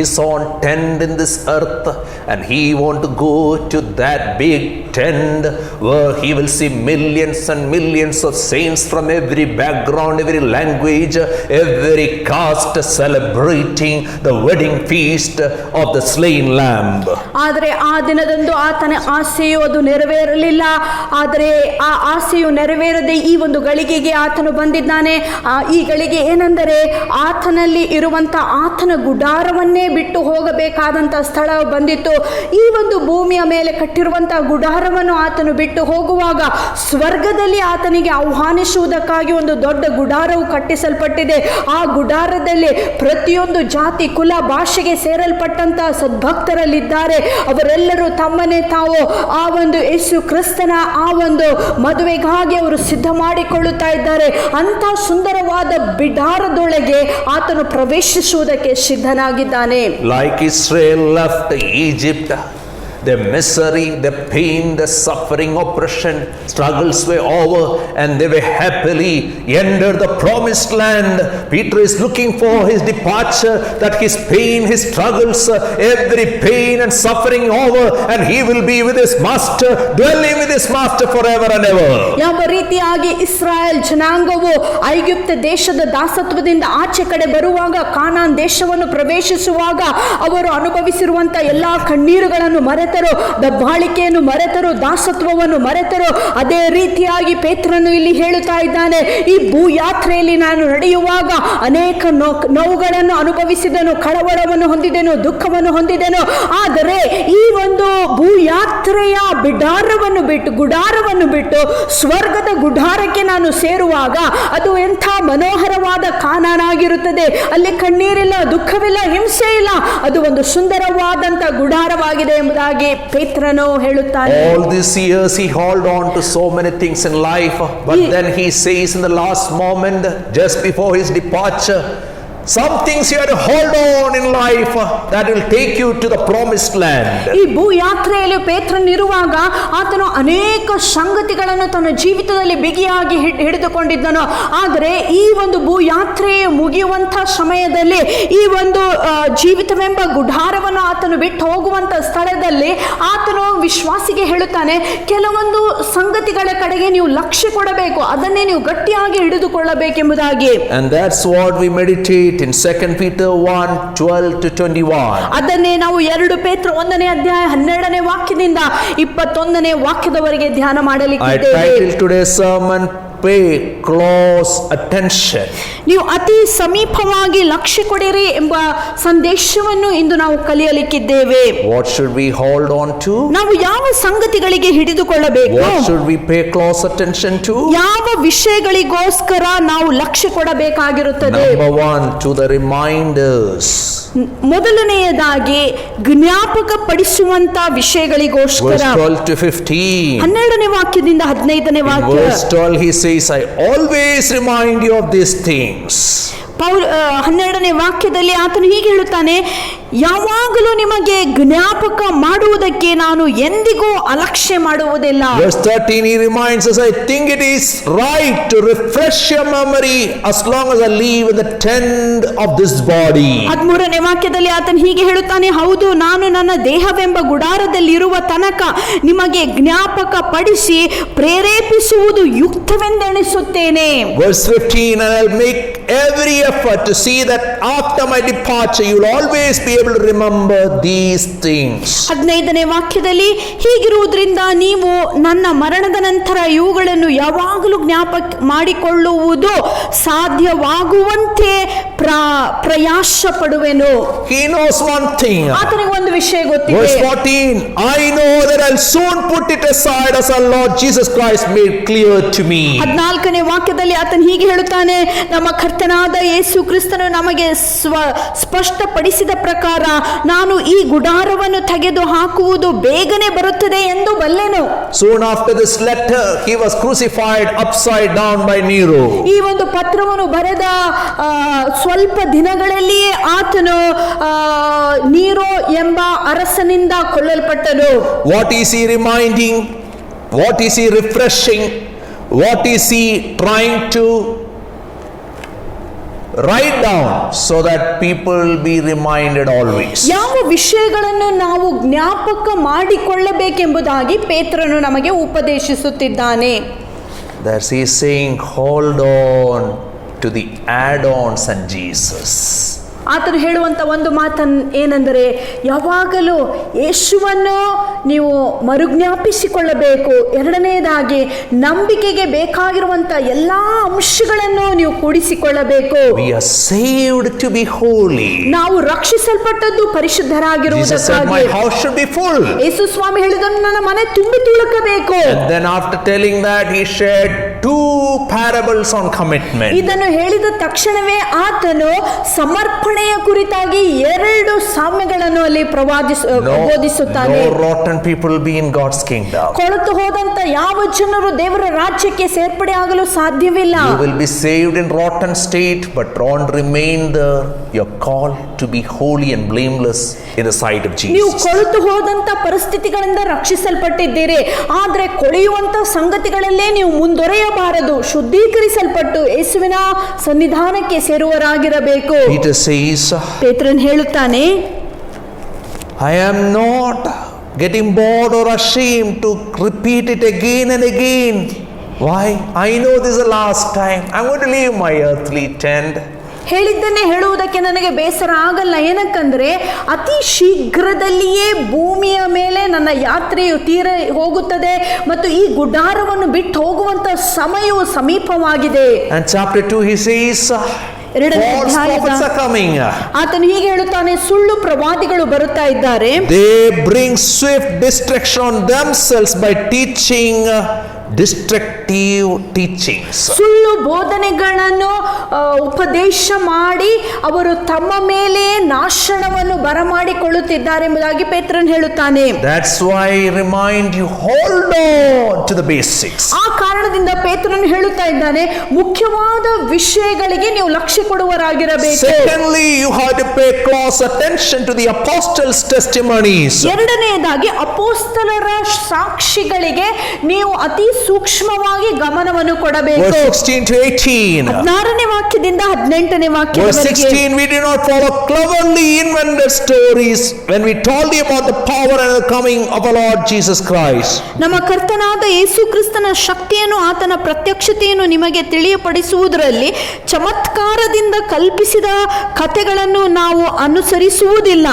his own tent in this earth, and he want to go to that big tent where he will see millions and millions of saints from every background, every language, every caste celebrating the wedding feast of the slain lamb. ಆದರೆ ಆ ದಿನದಂದು ಆತನ ಆಸೆಯು ಅದು ನೆರವೇರಲಿಲ್ಲ. ಆದರೆ ಆ ಆಸೆಯು ನೆರವೇರದೆ ಈ ಒಂದು ಗಳಿಗೆಗೆ ಆತನು ಬಂದಿದ್ದಾನೆ. ಈ ಗಳಿಗೆ ಏನೆಂದರೆ, ಆತನಲ್ಲಿ ಇರುವಂತ ಆತನ ಗುಡಾರವನ್ನೇ ಬಿಟ್ಟು ಹೋಗಬೇಕಾದಂತ ಸ್ಥಳ ಬಂದಿತ್ತು. ಈ ಒಂದು ಭೂಮಿಯ ಮೇಲೆ ಕಟ್ಟಿರುವಂತಹ ಗುಡಾರವನ್ನು ಆತನು ಬಿಟ್ಟು ಹೋಗುವಾಗ ಸ್ವರ್ಗದಲ್ಲಿ ಆತನಿಗೆ ಆಹ್ವಾನಿಸುವುದಕ್ಕಾಗಿ ಒಂದು ದೊಡ್ಡ ಗುಡಾರವು ಕಟ್ಟಿಸಲ್ಪಟ್ಟಿದೆ. ಆ ಗುಡಾರದಲ್ಲಿ ಪ್ರತಿಯೊಂದು ಜಾತಿ, ಕುಲ, ಭಾಷೆಗೆ ಸೇರಲ್ಪಟ್ಟಂತಹ ಸದ್ಭಕ್ತರಲ್ಲಿದ್ದಾರೆ. ಅವರೆಲ್ಲರೂ ತಮ್ಮನ್ನೇ ತಾವು ಆ ಒಂದು ಯೇಸು ಕ್ರಿಸ್ತನ ಆ ಒಂದು ಮದುವೆಗಾಗಿ ಅವರು ಸಿದ್ಧ ಮಾಡಿಕೊಳ್ಳುತ್ತಾ ಇದ್ದಾರೆ. ಅಂತ ಸುಂದರವಾದ ಬಿಡಾರದೊಳಗೆ ಆತನು ಪ್ರವೇಶಿಸುವುದಕ್ಕೆ ಸಿದ್ಧನಾಗಿದ್ದಾನೆ. Like Israel left Egypt, the misery, the pain, the suffering, oppression, struggles were over, and they were happily entered the promised land. Peter is looking for his departure, that his pain, his struggles, every pain and suffering over, and he will be with his master, dwelling with his master forever and ever. ಯಾವ ರೀತಿಯಾಗಿ ಇಸ್ರಾಯೇಲ್ ಜನಾಂಗವು ಐಗುಪ್ತ ದೇಶದ ದಾಸತ್ವದಿಂದ ಆಚೆ ಕಡೆ ಬರುವಾಗ, ಕಾನಾನ್ ದೇಶವನ್ನು ಪ್ರವೇಶಿಸುವಾಗ ಅವರು ಅನುಭವಿಸಿರುವಂತ ಎಲ್ಲಾ ಕಣ್ಣೀರುಗಳನ್ನು ಮರೆತರು, ದಬ್ಬಾಳಿಕೆಯನ್ನು ಮರೆತರು, ದಾಸತ್ವವನ್ನು ಮರೆತರು. ಅದೇ ರೀತಿಯಾಗಿ ಪೇತ್ರನು ಇಲ್ಲಿ ಹೇಳುತ್ತಾ ಇದ್ದಾನೆ, ಈ ಭೂಯಾತ್ರೆಯಲ್ಲಿ ನಾನು ನಡೆಯುವಾಗ ಅನೇಕ ನೋವುಗಳನ್ನು ಅನುಭವಿಸಿದನು, ಕಳವಳವನ್ನು ಹೊಂದಿದೆನು, ದುಃಖವನ್ನು ಹೊಂದಿದೆನು. ಆದರೆ ಈ ಒಂದು ಭೂಯಾತ್ರೆಯ ಗುಡಾರವನ್ನು ಬಿಟ್ಟು ಸ್ವರ್ಗದ ಗುಡಾರಕ್ಕೆ ನಾನು ಸೇರುವಾಗ ಅದು ಎಂಥ ಮನೋಹರವಾದ ಕಾನಾನಾಗಿರುತ್ತದೆ. ಅಲ್ಲಿ ಕಣ್ಣೀರಿಲ್ಲ, ದುಃಖವಿಲ್ಲ, ಹಿಂಸೆ ಇಲ್ಲ. ಅದು ಒಂದು ಸುಂದರವಾದಂತ ಗುಡಾರವಾಗಿದೆ ಎಂಬುದಾಗಿ ಪೇತ್ರನು ಹೇಳುತ್ತಾನೆ. All these years he held on to so many things in life, but then he says in the last moment, just before his departure, Some things you have to hold on in life that will take you to the promised land. ಈ ಭೂ ಯಾತ್ರೆಯಲ್ಲಿ ಪೇತ್ರನಿರುವಾಗ ಆತನು ಅನೇಕ ಸಂಗತಿಗಳನ್ನು ತನ್ನ ಜೀವಿತದಲ್ಲಿ ಬಿಗಿಯಾಗಿ ಹಿಡಿದುಕೊಂಡಿದ್ದನು. ಆದರೆ ಈ ಒಂದು ಭೂ ಯಾತ್ರೆಯ ಮುಗಿಯುವಂಥ ಸಮಯದಲ್ಲಿ ಈ ಒಂದು ಜೀವಿತವೆಂಬ ಗುಡಾರವನ್ನು ಆತನು ಬಿಟ್ಟು ಹೋಗುವಂಥ ಸ್ಥಳದಲ್ಲಿ ಆತನು ವಿಶ್ವಾಸಿಗೆ ಹೇಳುತ್ತಾನೆ, ಕೆಲವೊಂದು ಸಂಗತಿಗಳ ಕಡೆಗೆ ನೀವು ಲಕ್ಷ್ಯ ಕೊಡಬೇಕು, ಅದನ್ನೇ ನೀವು ಗಟ್ಟಿಯಾಗಿ ಹಿಡಿದುಕೊಳ್ಳಬೇಕೆಂಬುದಾಗಿ. And that's what we meditate in 2 Peter 1:12-21. ಅದನ್ನೇ ನಾವು 2 ಪೇತ್ರ 1ನೇ ಅಧ್ಯಾಯ 12ನೇ ವಾಕ್ಯದಿಂದ 21ನೇ ವಾಕ್ಯದವರೆಗೆ ಧ್ಯಾನ I ಮಾಡಲಿಕ್ಕಿದ್ದೇವೆ. titled today's sermon, Pay Close Attention. ನೀವು ಅತಿ ಸಮೀಪವಾಗಿ ಲಕ್ಷ್ಯ ಕೊಡಿರಿ ಎಂಬ ಸಂದೇಶವನ್ನು ಇಂದು ನಾವು ಕಲಿಯಲಿಕ್ಕಿದ್ದೇವೆ. What should we hold on to? ನಾವು ಯಾವ ಸಂಗತಿಗಳಿಗೆ ಹಿಡಿದುಕೊಳ್ಳಬೇಕು, What should we pay close attention to? ಯಾವ ವಿಷಯಗಳಿಗೋಸ್ಕರ ನಾವು ಲಕ್ಷ್ಯ ಕೊಡಬೇಕಾಗಿರುತ್ತದೆ. Number 1, to the reminders. ಮೊದಲನೆಯದಾಗಿ ಜ್ಞಾಪಕ ಪಡಿಸುವಂತ ವಿಷಯಗಳಿಗೋಸ್ಕರ. Verse 12-15. 12ನೇ ವಾಕ್ಯದಿಂದ 15ನೇ In ವಾಕ್ಯ. verse 12 he says, I always remind you of these things. 12ನೇ ವಾಕ್ಯದಲ್ಲಿ ಆತನು ಹೀಗೆ ಹೇಳುತ್ತಾನೆ, ಯಾವಾಗಲೂ ನಿಮಗೆ ಜ್ಞಾಪಕ ಮಾಡುವುದಕ್ಕೆ ನಾನು ಎಂದಿಗೂ ಅಲಕ್ಷ್ಯ ಮಾಡುವುದಿಲ್ಲ. Verse 13 he reminds us, I think it is right to refresh your memory as long as I live in the tent of this body. 13ನೇ ವಾಕ್ಯದಲ್ಲಿ ಆತನು ಹೀಗೆ ಹೇಳುತ್ತಾನೆ, ಹೌದು, ನಾನು ನನ್ನ ದೇಹವೆಂಬ ಗುಡಾರದಲ್ಲಿರುವ ತನಕ ನಿಮಗೆ ಜ್ಞಾಪಕ ಪಡಿಸಿ ಪ್ರೇರೇಪಿಸುವುದು ಯುಕ್ತವೆಂದೆಣಿಸುತ್ತೇನೆ. Verse 15, and I'll make every effort to see that after my departure you will always be able to remember these things. 15ನೇ ವಾಕ್ಯದಲ್ಲಿ ಹೀಗಿರುವುದರಿಂದ ನೀವು ನನ್ನ ಮರಣದ ನಂತರ ಇವುಗಳನ್ನು ಯಾವಾಗಲೂ ಜ್ಞಾಪಕ ಮಾಡಿಕೊಳ್ಳುವುದು ಸಾಧ್ಯವಾಗುವಂತೆ ಪ್ರಯಾಸ ಪಡುವೆನು. He knows one thing. ಆತನಿಗೆ ಒಂದು ವಿಷಯ ಗೊತ್ತಿದೆ. Verse 14, I know that I'll soon put it aside as our Lord Jesus Christ made clear to me. 14ನೇ ವಾಕ್ಯದಲ್ಲಿ ಆತನು ಹೀಗೆ ಹೇಳುತ್ತಾನೆ, ನಮ್ಮ ಕರ್ತನಾದ ಯೇಸು ಕ್ರಿಸ್ತನು ನಮಗೆ ಸ್ಪಷ್ಟಪಡಿಸಿದ ಪ್ರಕಾರ ನಾನು ಈ ಗುಡಾರವನ್ನು ತೆಗೆದು ಹಾಕುವುದು ಬೇಗನೆ ಬರುತ್ತದೆ ಎಂದು ಬಲ್ಲೆನು. Soon after this letter he was crucified upside down by Nero. ಈ ಒಂದು ಪತ್ರವನ್ನು ಬರೆದ ಸ್ವಲ್ಪ ದಿನಗಳಲ್ಲಿಯೇ ಆತನು ನೀರೋ ಎಂಬ ಅರಸನಿಂದ ಕೊಲ್ಲಲ್ಪಟ್ಟನು. What is he reminding? What is he refreshing? What is he trying to write down so that people will be reminded always? ಯಾವ ವಿಷಯಗಳನ್ನು ನಾವು ಜ್ಞಾಪಕ ಮಾಡಿಕೊಳ್ಳಬೇಕೆಂಬುದಾಗಿ ಪೇತ್ರನು ನಮಗೆ ಉಪದೇಶಿಸುತ್ತಿದ್ದಾನೆ. That's he is saying, hold on to the add-ons and Jesus. ಆತನು ಹೇಳುವಂಥ ಒಂದು ಮಾತನ್ನು ಏನೆಂದರೆ, ಯಾವಾಗಲೂ ಯೇಸುವನ್ನು ನೀವು ಮರುಜ್ಞಾಪಿಸಿಕೊಳ್ಳಬೇಕು. ಎರಡನೆಯದಾಗಿ ನಂಬಿಕೆಗೆ ಬೇಕಾಗಿರುವಂಥ ಎಲ್ಲ ಅಂಶಗಳನ್ನು ನೀವು ಕೂಡಿಸಿಕೊಳ್ಳಬೇಕು. We are saved to be holy. ನಾವು ರಕ್ಷಿಸಲ್ಪಟ್ಟದ್ದು Jesus said, ಪರಿಶುದ್ಧರಾಗಿರುವುದಕ್ಕಾಗಿ. my house should be full. ಯೇಸು ಸ್ವಾಮಿ ಹೇಳಿದನು, ನನ್ನ ಮನೆ ತುಂಬಿ ತುಳುಕಬೇಕು. And then after telling that he shared 2 parables on commitment. ಇದನ್ನು ಹೇಳಿದ ತಕ್ಷಣವೇ ಆತನು ಸಮರ್ಪಣೆಯ ಕುರಿತಾಗಿ 2 ಸಾಮ್ಯಗಳನ್ನು ಅಲ್ಲಿ ಬೋಧಿಸುತ್ತಾನೆ. No rotten people will be in God's kingdom. ಕೊಳತು ಹೋದಂತ ಯಾವ ಜನರು ದೇವರ ರಾಜ್ಯಕ್ಕೆ ಸೇರ್ಪಡೆ ಆಗಲು ಸಾಧ್ಯವಿಲ್ಲ. You will be saved in rotten state, but don't remain there. You're called to be holy and blameless in the sight of ನೀವು Jesus. ಕೊಳತು ಹೋದಂತ ಪರಿಸ್ಥಿತಿಗಳಿಂದ ರಕ್ಷಿಸಲ್ಪಟ್ಟಿದ್ದೀರಿ, ಆದ್ರೆ ಕೊಳೆಯುವಂತ ಸಂಗತಿಗಳಲ್ಲೇ ನೀವು ಮುಂದುವರೆಯಬಾರದು. ಶುದ್ಧೀಕರಿಸಲ್ಪಟ್ಟು ಯೇಸುವಿನ ಸನ್ನಿಧಾನಕ್ಕೆ ಸೇರುವರಾಗಿರಬೇಕು. Peter says, ಪೇತ್ರನ್ ಹೇಳುತ್ತಾನೆ, I am not getting bored or ashamed to repeat it again and again. Why? I know this is the last time. I'm going to leave my earthly tent. ಹೇಳಿದ್ದನ್ನೇ ಹೇಳುವುದಕ್ಕೆ ನನಗೆ ಬೇಸರ ಆಗಲ್ಲ. ಏನಕ್ಕಂದ್ರೆ ಅತಿ ಶೀಘ್ರದಲ್ಲಿಯೇ ಭೂಮಿಯ ಮೇಲೆ ನನ್ನ ಯಾತ್ರೆಯು ತೀರ ಹೋಗುತ್ತದೆ ಮತ್ತು ಈ ಗುಡಾರವನ್ನು ಬಿಟ್ಟು ಹೋಗುವಂತ ಸಮಯವು ಸಮೀಪವಾಗಿದೆ. And chapter 2 he says, false prophets are coming. ಆತನು ಹೀಗೆ ಹೇಳುತ್ತಾನೆ, ಸುಳ್ಳು ಪ್ರವಾದಿಗಳು ಬರುತ್ತಾ ಇದ್ದಾರೆ. They bring swift destruction on themselves by teaching destructive teachings. ಸುಳ್ಳು ಬೋಧನೆಗಳನ್ನು ಉಪದೇಶ ಮಾಡಿ ಅವರು ತಮ್ಮ ಮೇಲೆ ನಾಶನವನ್ನು ಬರಮಾಡಿಕೊಳ್ಳುತ್ತಿದ್ದಾರೆ ಎಂಬುದಾಗಿ ಪೇತ್ರನು ಹೇಳುತ್ತಾನೆ. That's why I remind you, hold on to the basics. ಆ ಕಾರಣದಿಂದ ಪೇತ್ರನು ಹೇಳುತ್ತಾ ಇದ್ದಾನೆ, ಮುಖ್ಯವಾದ ವಿಷಯಗಳಿಗೆ ನೀವು ಲಕ್ಷ್ಯ ಕೊಡುವರಾಗಿರಬೇಕು. Secondly, you have to pay close attention to the apostles' testimonies. ಎರಡನೆಯದಾಗಿ ಅಪೊಸ್ತಲರ ಸಾಕ್ಷಿಗಳಿಗೆ ನೀವು ಅತಿ ಸೂಕ್ಷ್ಮವಾಗಿ ಗಮನವನ್ನು ಕೊಡಬೇಕು. Verse 16 to 18. 16ನೇ ವಾಕ್ಯದಿಂದ 18ನೇ Verse ವಾಕ್ಯವರೆಗೆ. 16, we did not follow cleverly invented stories when we told you about the power and the coming of our Lord Jesus Christ. ನಮ್ಮ ಕರ್ತನಾದ ಯೇಸು ಕ್ರಿಸ್ತನ ಶಕ್ತಿಯನ್ನು ಆತನ ಪ್ರತ್ಯಕ್ಷತೆಯನ್ನು ನಿಮಗೆ ತಿಳಿಯಪಡಿಸುವುದರಲ್ಲಿ ಚಮತ್ಕಾರದಿಂದ ಕಲ್ಪಿಸಿದ ಕಥೆಗಳನ್ನು ನಾವು ಅನುಸರಿಸುವುದಿಲ್ಲ.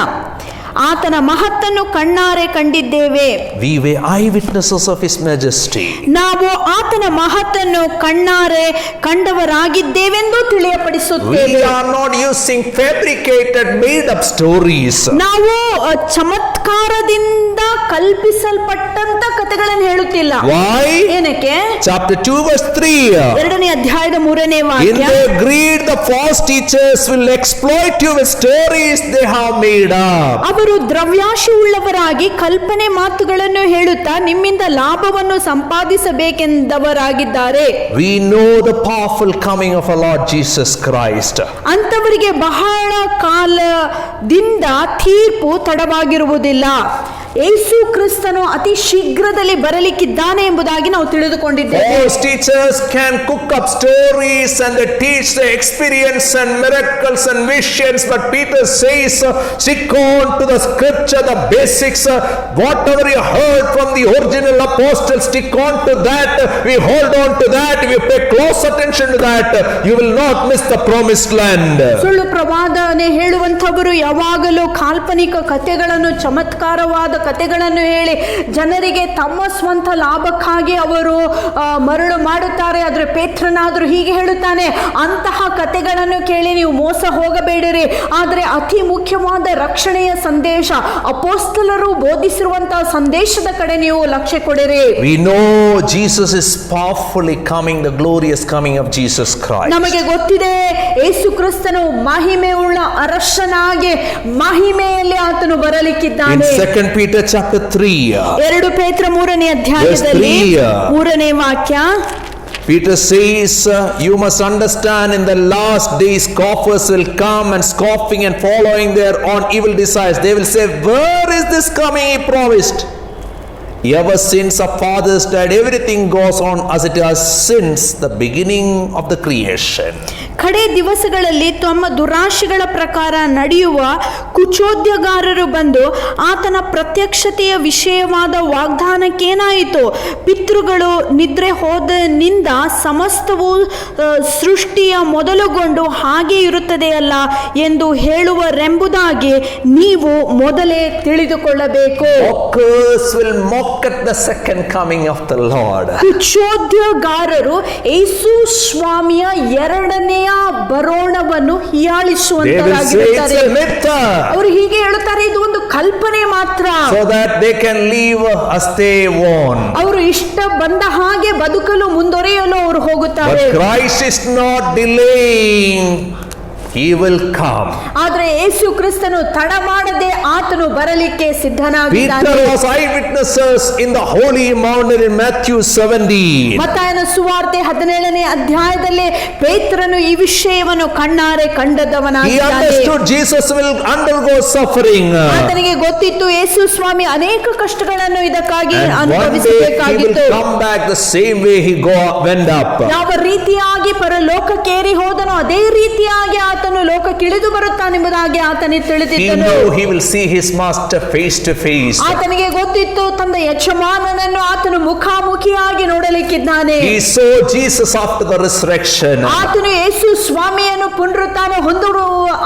ಆತನ ಮಹತ್ತನ್ನು ಕಣ್ಣಾರೆ ಕಂಡಿದ್ದೇವೆ. We were eyewitnesses of His majesty. ನಾವು ಆತನ ಮಹತ್ತನ್ನು ಕಣ್ಣಾರೆ ಕಂಡವರಾಗಿದ್ದೇವೆಂದು ತಿಳಿಯಪಡಿಸುತ್ತೇವೆ. We are not using fabricated, made up stories. ನಾವು ಚಮತ್ಕಾರದಿಂದ ಕಲ್ಪಿಸಲ್ಪಟ್ಟಂತ ಕಥೆಗಳನ್ನು ಹೇಳುತ್ತಿಲ್ಲ. Why? ಏನಕ್ಕೆ? Chapter 2 verse 3. 2ನೇ ಅಧ್ಯಾಯದ 3ನೇ In ವಾಕ್ಯ. their greed, the false teachers will exploit you with stories they have made up. ಅವರು ದ್ರವ್ಯಾಶೆಯುಳ್ಳವರಾಗಿ ಕಲ್ಪನೆ ಮಾತುಗಳನ್ನು ಹೇಳುತ್ತಾ ನಿಮ್ಮಿಂದ ಲಾಭವನ್ನು ಸಂಪಾದಿಸಬೇಕೆಂದವರಾಗಿದ್ದಾರೆ. We know the powerful coming of our Lord Jesus Christ. ಅಂತವರಿಗೆ ಬಹಳ ಕಾಲದಿಂದ ತೀರ್ಪು ತಡವಾಗಿರುವುದಿಲ್ಲ. ಯೇಸು ಕ್ರಿಸ್ತನು ಅತಿ ಶೀಘ್ರದಲ್ಲಿ ಬರಲಿಕ್ಕಿದ್ದಾನೆ ಎಂಬುದಾಗಿ ನಾವು ತಿಳಿದುಕೊಂಡಿದ್ದೇವೆ. False teachers can cook up stories and they teach the experience and miracles and visions, but Peter says, stick on to the scripture, the basics, whatever you heard from the original apostles, stick on to that. We hold on to that. If you pay close attention to that, you will not miss the promised land. ಸುಳ್ಳು ಪ್ರವಾದನೆ ಹೇಳುವಂತವರು ಯಾವಾಗಲೂ ಕಾಲ್ಪನಿಕ ಕಥೆಗಳನ್ನು, ಚಮತ್ಕಾರವಾದ ಕಥೆಗಳನ್ನು ಹೇಳಿ ಜನರಿಗೆ ತಮ್ಮ ಸ್ವಂತ ಲಾಭಕ್ಕಾಗಿ ಅವರು ಮರಳು ಮಾಡುತ್ತಾರೆ. ಆದರೆ ಪೇತ್ರನಾದರೂ ಹೀಗೆ ಹೇಳುತ್ತಾನೆ, ಅಂತಹ ಕಥೆಗಳನ್ನು ಕೇಳಿ ನೀವು ಮೋಸ ಹೋಗಬೇಡಿರಿ. ಆದರೆ ಅತಿ ಮುಖ್ಯವಾದ ರಕ್ಷಣೆಯ ಸಂದೇಶ, ಅಪೊಸ್ತಲರು ಬೋಧಿಸಿರುವಂತಹ ಸಂದೇಶದ ಕಡೆ ನೀವು ಲಕ್ಷ್ಯ ಕೊಡಿರಿ. We know Jesus is powerfully coming, the glorious coming of Jesus Christ. ನಮಗೆ ಗೊತ್ತಿದೆ ಯೇಸು ಕ್ರಿಸ್ತನು ಮಹಿಮೆಯುಳ್ಳ ಅರಸನಾಗಿ ಮಹಿಮೆಯಲ್ಲಿ ಆತನು In ಬರಲಿಕ್ಕಿದ್ದಾನೆ. 2 Peter chapter 3. 2 ಪೇತ್ರ 3ನೇ ಅಧ್ಯಾಯದಲ್ಲಿ Verse 3. 3ನೇ ವಾಕ್ಯ. Peter says, you must understand in the last days scoffers will come and scoffing and following their own evil desires. They will say, where is this coming he promised? Ever since our fathers died, everything goes on as it has since the beginning of the creation. ಕಡೆ ದಿವಸಗಳಲ್ಲಿ ತಮ್ಮ ದುರಾಶೆಗಳ ಪ್ರಕಾರ ನಡೆಯುವ ಕುಚೋದ್ಯಗಾರರು ಬಂದು ಆತನ ಪ್ರತ್ಯಕ್ಷತೆಯ ವಿಷಯವಾದ ವಾಗ್ದಾನಕ್ಕೇನಾಯಿತು? ಪಿತೃಗಳು ನಿದ್ರೆ ಹೋದನಿಂದ ಸಮಸ್ತವು ಸೃಷ್ಟಿಯ ಮೊದಲುಗೊಂಡು ಹಾಗೆ ಇರುತ್ತದೆಯಲ್ಲ ಎಂದು ಹೇಳುವರೆಂಬುದಾಗಿ ನೀವು ಮೊದಲೇ ತಿಳಿದುಕೊಳ್ಳಬೇಕು. Mockers will mock at the second coming of the Lord. ಕುಚೋದ್ಯಗಾರರು ಯೇಸು ಸ್ವಾಮಿಯ ಎರಡನೆಯ ಬರೋಣವನ್ನು They will say it's ಹೀಯಾಳಿಸುವಂತರಾಗಿರುತ್ತಾರೆ. a myth, ಅವರು ಹೀಗೆ ಹೇಳುತ್ತಾರೆ, ಇದು ಒಂದು ಕಲ್ಪನೆ ಮಾತ್ರ. so that they can live as they want. ಅವರು ಇಷ್ಟ ಬಂದ ಹಾಗೆ ಬದುಕಲು ಮುಂದುವರಿಯಲು ಅವರು ಹೋಗುತ್ತಾರೆ. But Christ is not delaying. He will come. ಆದ್ರೆ ಯೇಸು ಕ್ರಿಸ್ತನು ತಡ ಮಾಡದೆ ಆತನು ಬರಲಿಕ್ಕೆ Peter ಸಿದ್ಧನಾಗಿದ್ದಾನೆ. was eyewitnesses in the holy mountain in Matthew 17. ಮತ್ತಾಯನ ಸುವಾರ್ತೆ 17ನೇ ಅಧ್ಯಾಯದಲ್ಲಿ ಪೇತ್ರನು ಈ ವಿಷಯವನ್ನು ಕಣ್ಣಾರೆ He ಕಂಡದವನಾಗಿದ್ದಾನೆ. understood Jesus will undergo suffering. ಆತನಿಗೆ ಗೊತ್ತಿತ್ತು ಯೇಸು ಸ್ವಾಮಿ ಅನೇಕ ಕಷ್ಟಗಳನ್ನು ಇದಕ್ಕಾಗಿ And one day he ಅನುಭವಿಸಬೇಕಾಗಿತ್ತು. will come back the same way he went up. ಯಾವ ರೀತಿಯಾಗಿ ಪರಲೋಕಕ್ಕೇರಿ ಹೋದನೋ ಅದೇ ರೀತಿಯಾಗಿ ಆತನು ಲೋಕಕ್ಕಿಳಿದು ಬರುತ್ತಾನೆಂಬುದಾಗಿ ಆತನಿಗೆ He ತಿಳಿದಿದ್ದನು. knew he will see his master face to face. ಆತನಿಗೆ ಗೊತ್ತಿತ್ತು ತನ್ನ ಯಜಮಾನನನ್ನು ಆತನು ಮುಖಾಮುಖಿಯಾಗಿ ನೋಡಲಿಕ್ಕಿದ್ದಾನೆ. He saw Jesus after the resurrection. ಆತನು ಯೇಸು ಸ್ವಾಮಿಯನ್ನು ಪುನರುತ್ಥಾನ ಹೊಂದುವ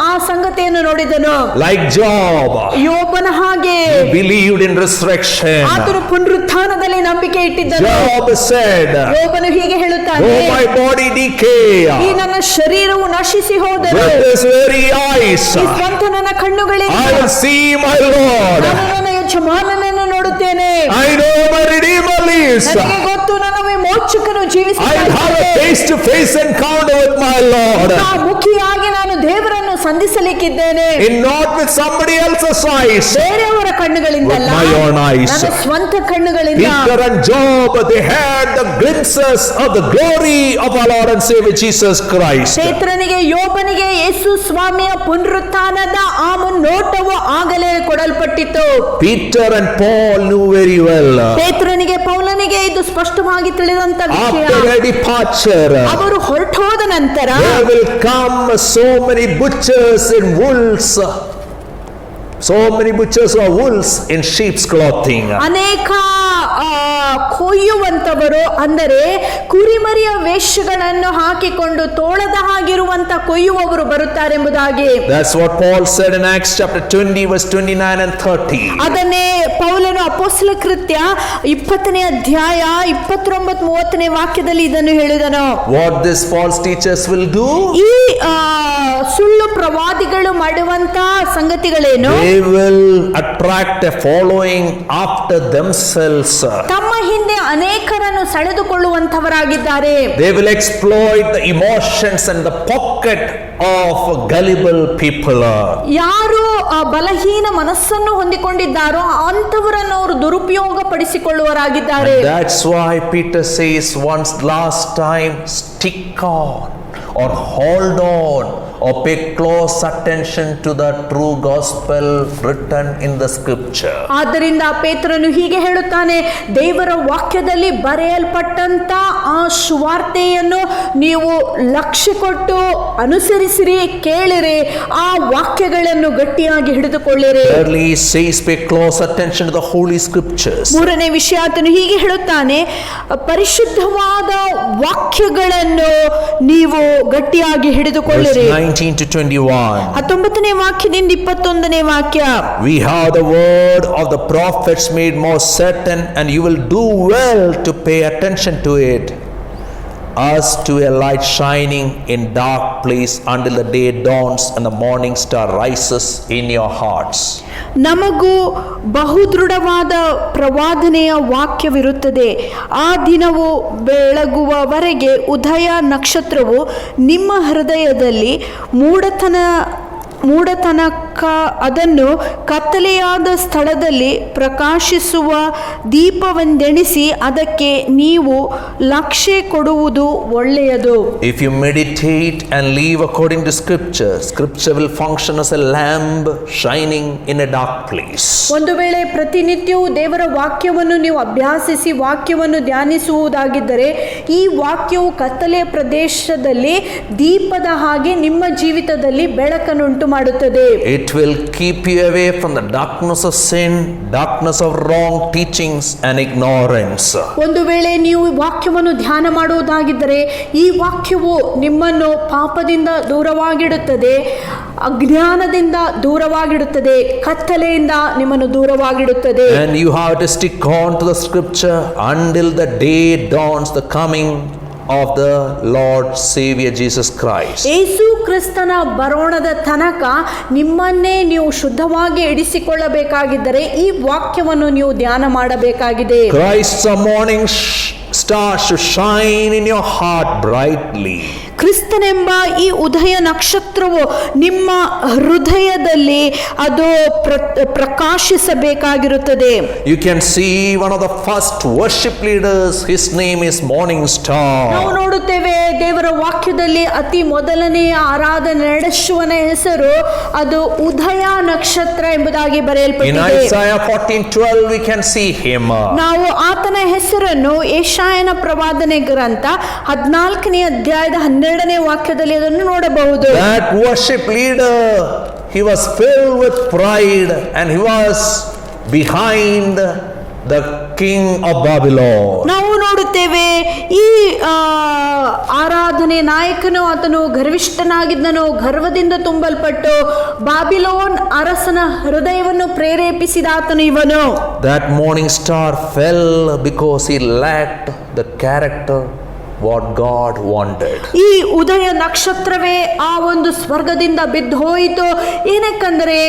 ಆ ಸಂಗತಿಯನ್ನು ನೋಡಿದನು. Like Job, ಯೋಬನ ಹಾಗೆ he believed in resurrection. ಆತನು ಪುನರುತ್ಥಾನದಲ್ಲಿ ನಂಬಿಕೆ ಇಟ್ಟಿದ್ದನು. Job said, ಯೋಬನು ಹೀಗೆ ಹೇಳುತ್ತಾನೆ, though my body decay, ಈ ನನ್ನ ಶರೀರವು ನಶಿಸಿ ಹೋದರು, with his very eyes ಈ ಸ್ವಂತ ನನ್ನ ಕಣ್ಣುಗಳಿಂದ I will see my Lord. ನಾನು ನನ್ನ ಯಜಮಾನನನ್ನು ನೋಡುತ್ತೇನೆ. I know my Redeemer lives. ನನಗೆ ಗೊತ್ತು ನನ್ನ face to face encounter with my Lord. ಮುಖಿಯಾಗಿ ನಾನು ದೇವರನ್ನು ಸಂಧಿಸಲಿಕ್ಕಿದ್ದೇನೆ. Not with somebody else's eyes. ಬೇರೆಯವರ ಕಣ್ಣುಗಳಿಂದಲ್ಲ, With my own eyes. ನನ್ನ ಸ್ವಂತ ಕಣ್ಣುಗಳಿಂದ. Peter and Job, they had the glimpses of the glory of our Lord and Savior Jesus Christ. ಪೇತ್ರನಿಗೆ ಯೋಬನಿಗೆ ಯೇಸು ಸ್ವಾಮಿಯ ಪುನರುತ್ಥಾನದ ಆ ಮುನ್ನೋಟವು ಆಗಲೇ ಕೊಡಲ್ಪಟ್ಟಿತು. Peter and Paul knew very well. ಪೇತ್ರನಿಗೆ ಪೌಲನಿಗೆ ಇದು ಸ್ಪಷ್ಟವಾಗಿ ತಿಳಿದಂತ ವಿಷಯ. After their departure, ಅವರು ಹೊರಟೋದ ನಂತರ there will come so many butchers in wolves. So many butchers or wolves in sheep's clothing. ಅನೇಕ ಕೊಯ್ಯುವಂತವರು, ಅಂದರೆ ಕುರಿಮರಿಯ ವೇಷಗಳನ್ನು ಹಾಕಿಕೊಂಡು ತೋಳದ ಹಾಗಿರುವಂತ ಕೊಯ್ಯುವವರು ಬರುತ್ತಾರೆಂಬುದಾಗಿ. That's what Paul said in Acts chapter 20 verse 29 and 30. ಅದನ್ನೇ ಪೌಲನು ಅಪೊಸ್ತಲ ಕೃತ್ಯ 20ನೇ ಅಧ್ಯಾಯ 29-30ನೇ ವಾಕ್ಯದಲ್ಲಿ ಇದನ್ನು ಹೇಳಿದನು. What these false teachers will do? ಈ ಸುಳ್ಳು ಪ್ರವಾದಿಗಳು ಮಾಡುವಂತ ಸಂಗತಿಗಳೇನು? They will attract a following after themselves. ತಮ್ಮ ಹಿಂದೆ ಅನೇಕರನ್ನು ಸೆಳೆದುಕೊಳ್ಳುವಂತವರಾಗಿದ್ದಾರೆ. They will exploit the emotions and the pocket of gullible people. ಯಾರು ಬಲಹೀನ ಮನಸ್ಸನ್ನು ಹೊಂದಿಕೊಂಡಿದ್ದಾರೋ ಅಂತವರನ್ನು ಅವರು ದುರುಪಯೋಗ ಪಡಿಸಿಕೊಳ್ಳುವರಾಗಿದ್ದಾರೆ. And that's why Peter says once last time, stick on or hold on or pay close attention to the true gospel written in the scripture. ಆದ್ದರಿಂದ ಪೇತ್ರನು ಹೀಗೆ ಹೇಳುತ್ತಾನೆ, ದೇವರ ವಾಕ್ಯದಲ್ಲಿ ಬರೆಯಲ್ಪಟ್ಟಂತ ಆ ಸುವಾರ್ತೆಯನ್ನು ನೀವು ಲಕ್ಷ್ಯ ಕೊಟ್ಟು ಅನುಸರಿಸಿರಿ, ಕೇಳಿರಿ, ಆ ವಾಕ್ಯಗಳನ್ನು ಗಟ್ಟಿಯಾಗಿ ಹಿಡಿದುಕೊಳ್ಳಿರಿ. Thirdly, he says pay close attention to the holy scriptures. ಮೂರನೇ ವಿಷಯ ಆತನು ಹೀಗೆ ಹೇಳುತ್ತಾನೆ, ಪರಿಶುದ್ಧವಾದ ವಾಕ್ಯಗಳನ್ನು ನೀವು ಗಟ್ಟಿಯಾಗಿ ಹಿಡಿದುಕೊಳ್ಳಿರಿ. 19 to 21. 19ನೇ ವಾಕ್ಯದಿಂದ 21ನೇ ವಾಕ್ಯ. We have the word of the prophets made more certain, and you will do well to pay attention to it, as to a light shining in dark place until the day dawns and the morning star rises in your hearts. ನಮಗೂ ಬಹುದೃಢವಾದ ಪ್ರವಾದನೆಯ ವಾಕ್ಯವಿರುತ್ತದೆ. ಆ ದಿನವು ಬೆಳಗುವವರೆಗೆ ಉದಯ ನಕ್ಷತ್ರವು ನಿಮ್ಮ ಹೃದಯದಲ್ಲಿ ಮೂಡತನಕ ಅದನ್ನು ಕತ್ತಲೆಯಾದ ಸ್ಥಳದಲ್ಲಿ ಪ್ರಕಾಶಿಸುವ ದೀಪವೆಂದೆಣಿಸಿ ಅದಕ್ಕೆ ನೀವು ಲಕ್ಷ್ಯ ಕೊಡುವುದು ಒಳ್ಳೆಯದು. If you meditate and live according to scripture, scripture will function as a lamp shining in a dark place. ಒಂದು ವೇಳೆ ಪ್ರತಿನಿತ್ಯವೂ ದೇವರ ವಾಕ್ಯವನ್ನು ನೀವು ಅಭ್ಯಾಸಿಸಿ ವಾಕ್ಯವನ್ನು ಧ್ಯಾನಿಸುವುದಾಗಿದ್ದರೆ ಈ ವಾಕ್ಯವು ಕತ್ತಲೆಯ ಪ್ರದೇಶದಲ್ಲಿ ದೀಪದ ಹಾಗೆ ನಿಮ್ಮ ಜೀವಿತದಲ್ಲಿ ಬೆಳಕನ್ನುಂಟು ಮಾಡುತ್ತದೆ. It will keep you away from the darkness of sin, darkness of wrong teachings and ignorance. ಒಂದು ವೇಳೆ ನೀವು ವಾಕ್ಯವನ್ನು ಧ್ಯಾನ ಮಾಡುವುದಾಗಿದ್ದರೆ ಈ ವಾಕ್ಯವು ನಿಮ್ಮನ್ನು ಪಾಪದಿಂದ ದೂರವಾಗಿಡುತ್ತದೆ, ಅಜ್ಞಾನದಿಂದ ದೂರವಾಗಿಡುತ್ತದೆ, ಕತ್ತಲೆಯಿಂದ ನಿಮ್ಮನ್ನು ದೂರವಾಗಿಡುತ್ತದೆ. And you have to stick on to the scripture until the day dawns, the coming of the Lord Savior Jesus Christ. ಯೇಸು ಕ್ರಿಸ್ತನ ಬರೋಣದ ತನಕ ನಿಮ್ಮನ್ನೇ ನೀವು ಶುದ್ಧವಾಗಿ ಇಡಿಸಿಕೊಳ್ಳಬೇಕಾಗಿದ್ದರೆ ಈ ವಾಕ್ಯವನ್ನು ನೀವು ಧ್ಯಾನ ಮಾಡಬೇಕಾಗಿದೆ. Christ's morning star should shine in your heart brightly. ಕ್ರಿಸ್ತನೆಂಬ ಈ ಉದಯ ನಕ್ಷತ್ರವು ನಿಮ್ಮ ಹೃದಯದಲ್ಲಿ ಅದು ಪ್ರಕಾಶಿಸಬೇಕಾಗಿರುತ್ತದೆ. You can see one of the first worship leaders, his name is Morning Star. ನಾವು ನೋಡುತ್ತೇವೆ ದೇವರ ವಾಕ್ಯದಲ್ಲಿ ಅತಿ ಮೊದಲನೆಯ ಆರಾಧನೆ ನಡೆಸುವನ ಹೆಸರು ಅದು ಉದಯ ನಕ್ಷತ್ರ ಎಂಬುದಾಗಿ In ಬರೆಯಲ್ಪಟ್ಟಿದೆ. Isaiah 14:12 we can see him. ನಾವು ಆತನ ಹೆಸರನ್ನು ಯೆಶಾಯನ ಪ್ರವಾದನೆ ಗ್ರಂಥ 14ನೇ ಅಧ್ಯಾಯದ 12ನೇ ವಾಕ್ಯದಲ್ಲಿ ಅದನ್ನು ನೋಡಬಹುದು. That worship leader, he was filled with pride and he was behind the king of Babylon. ನಾವು ನೋಡುತ್ತೇವೆ ಈ ಆರಾಧನೆ ನಾಯಕನು ಆತನು ಗರ್ವಿಷ್ಠನಾಗಿದ್ದನು, ಗರ್ವದಿಂದ ತುಂಬಲ್ಪಟ್ಟು ಬಾಬಿಲೋನ್ ಅರಸನ ಹೃದಯವನ್ನು ಪ್ರೇರೇಪಿಸಿದ ಆತನು ಇವನು. That morning star fell because he lacked the character what God wanted. ಈ ಉದಯ ನಕ್ಷತ್ರವೇ ಆ ಒಂದು ಸ್ವರ್ಗದಿಂದ ಬಿದ್ದು ಹೋಯಿತು. ಏನಕ್ಕಂದರೆ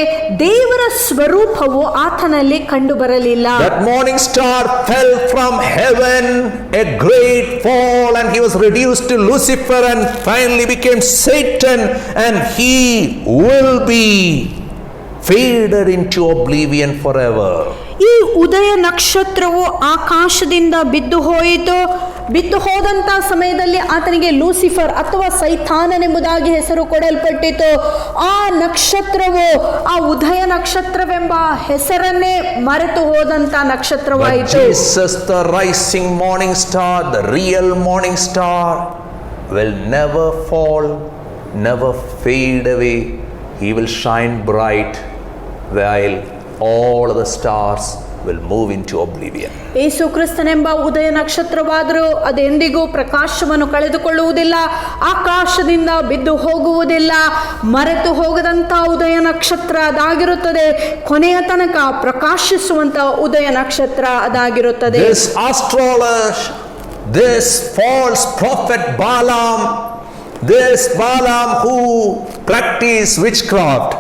ದೇವರ ಸ್ವರೂಪವು ಆತನಲ್ಲಿ ಕಂಡು ಬರಲಿಲ್ಲ. That morning star fell from heaven, a great fall, and he was reduced to Lucifer and finally became Satan, and he will be faded into oblivion forever. ಈ ಉದಯ ನಕ್ಷತ್ರವು ಆಕಾಶದಿಂದ ಬಿದ್ದು ಹೋಯಿತು. ಬಿದ್ದು ಹೋದಂತ ಸಮಯದಲ್ಲಿ ಆತನಿಗೆ ಲೂಸಿಫರ್ ಅಥವಾ ಸೈತಾನನೆಂಬುದಾಗಿ ಹೆಸರು ಕೊಡಲ್ಪಟ್ಟಿತು. ಆ ನಕ್ಷತ್ರವು ಆ ಉದಯ ನಕ್ಷತ್ರವೆಂಬ ಹೆಸರನ್ನೇ ಮರೆತು ಹೋದಂತ ನಕ್ಷತ್ರವಾಯಿತು. Jesus, the rising morning star, the real morning star, will never fall, never fade away. He will shine bright while all the stars will move into oblivion. ಯೇಸು ಕ್ರಿಸ್ತನೆಂಬ ಉದಯ ನಕ್ಷತ್ರವಾದರೂ ಅದೆಂದಿಗೂ ಪ್ರಕಾಶವನ್ನು ಕಳೆದುಕೊಳ್ಳುವುದಿಲ್ಲ, ಆಕಾಶದಿಂದ ಬಿದ್ದು ಹೋಗುವುದಿಲ್ಲ. ಮರೆತು ಹೋಗದಂತ ಉದಯ ನಕ್ಷತ್ರ ಅದಾಗಿರುತ್ತದೆ. ಕೊನೆಯ ತನಕ ಪ್ರಕಾಶಿಸುವಂತ ಉದಯ ನಕ್ಷತ್ರ ಅದಾಗಿರುತ್ತದೆ. This astrologer, this false prophet Balaam, this Balaam who practiced witchcraft,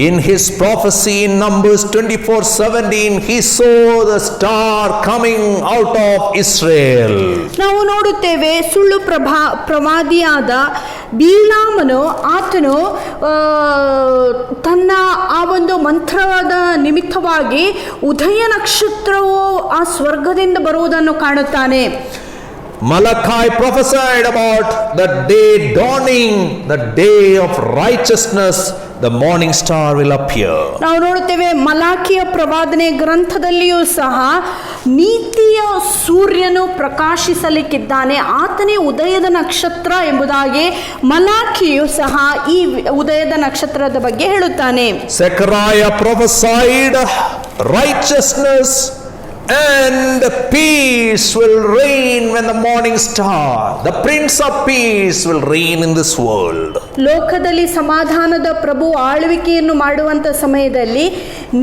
in his prophecy in Numbers 24:17, he saw the star coming out of Israel. ನಾವು ನೋಡುತ್ತೇವೆ, ಸುಳ್ಳು ಪ್ರವಾದಿಯಾದ ಬೀಲಾಮನು ಆತನು ತನ್ನ ಆ ಒಂದು ಮಂತ್ರವಾದ ನಿಮಿತ್ತವಾಗಿ ಉದಯ ನಕ್ಷತ್ರವು ಆ ಸ್ವರ್ಗದಿಂದ ಬರುವುದನ್ನು ಕಾಣುತ್ತಾನೆ. Malachi prophesied about the day dawning, the day of righteousness, the morning star will appear. ನಾವು ನೋಡುತ್ತೇವೆ, ಮಲಾಕಿಯ ಪ್ರವಾದನೆ ಗ್ರಂಥದಲ್ಲಿಯೂ ಸಹ ನೀತಿಯ ಸೂರ್ಯನು ಪ್ರಕಾಶಿಸಲಿಕ್ಕಿದ್ದಾನೆ, ಆತನೇ ಉದಯದ ನಕ್ಷತ್ರ ಎಂಬುದಾಗಿ ಮಲಾಕಿಯು ಸಹ ಈ ಉದಯದ ನಕ್ಷತ್ರದ ಬಗ್ಗೆ ಹೇಳುತ್ತಾನೆ. Zechariah prophesied righteousness and peace will reign when the morning star, the Prince of Peace, will reign in this world. ಲೋಕದಲ್ಲಿ ಸಮಾಧಾನದ ಪ್ರಭು ಆಳ್ವಿಕೆಯನ್ನು ಮಾಡುವಂತ ಸಮಯದಲ್ಲಿ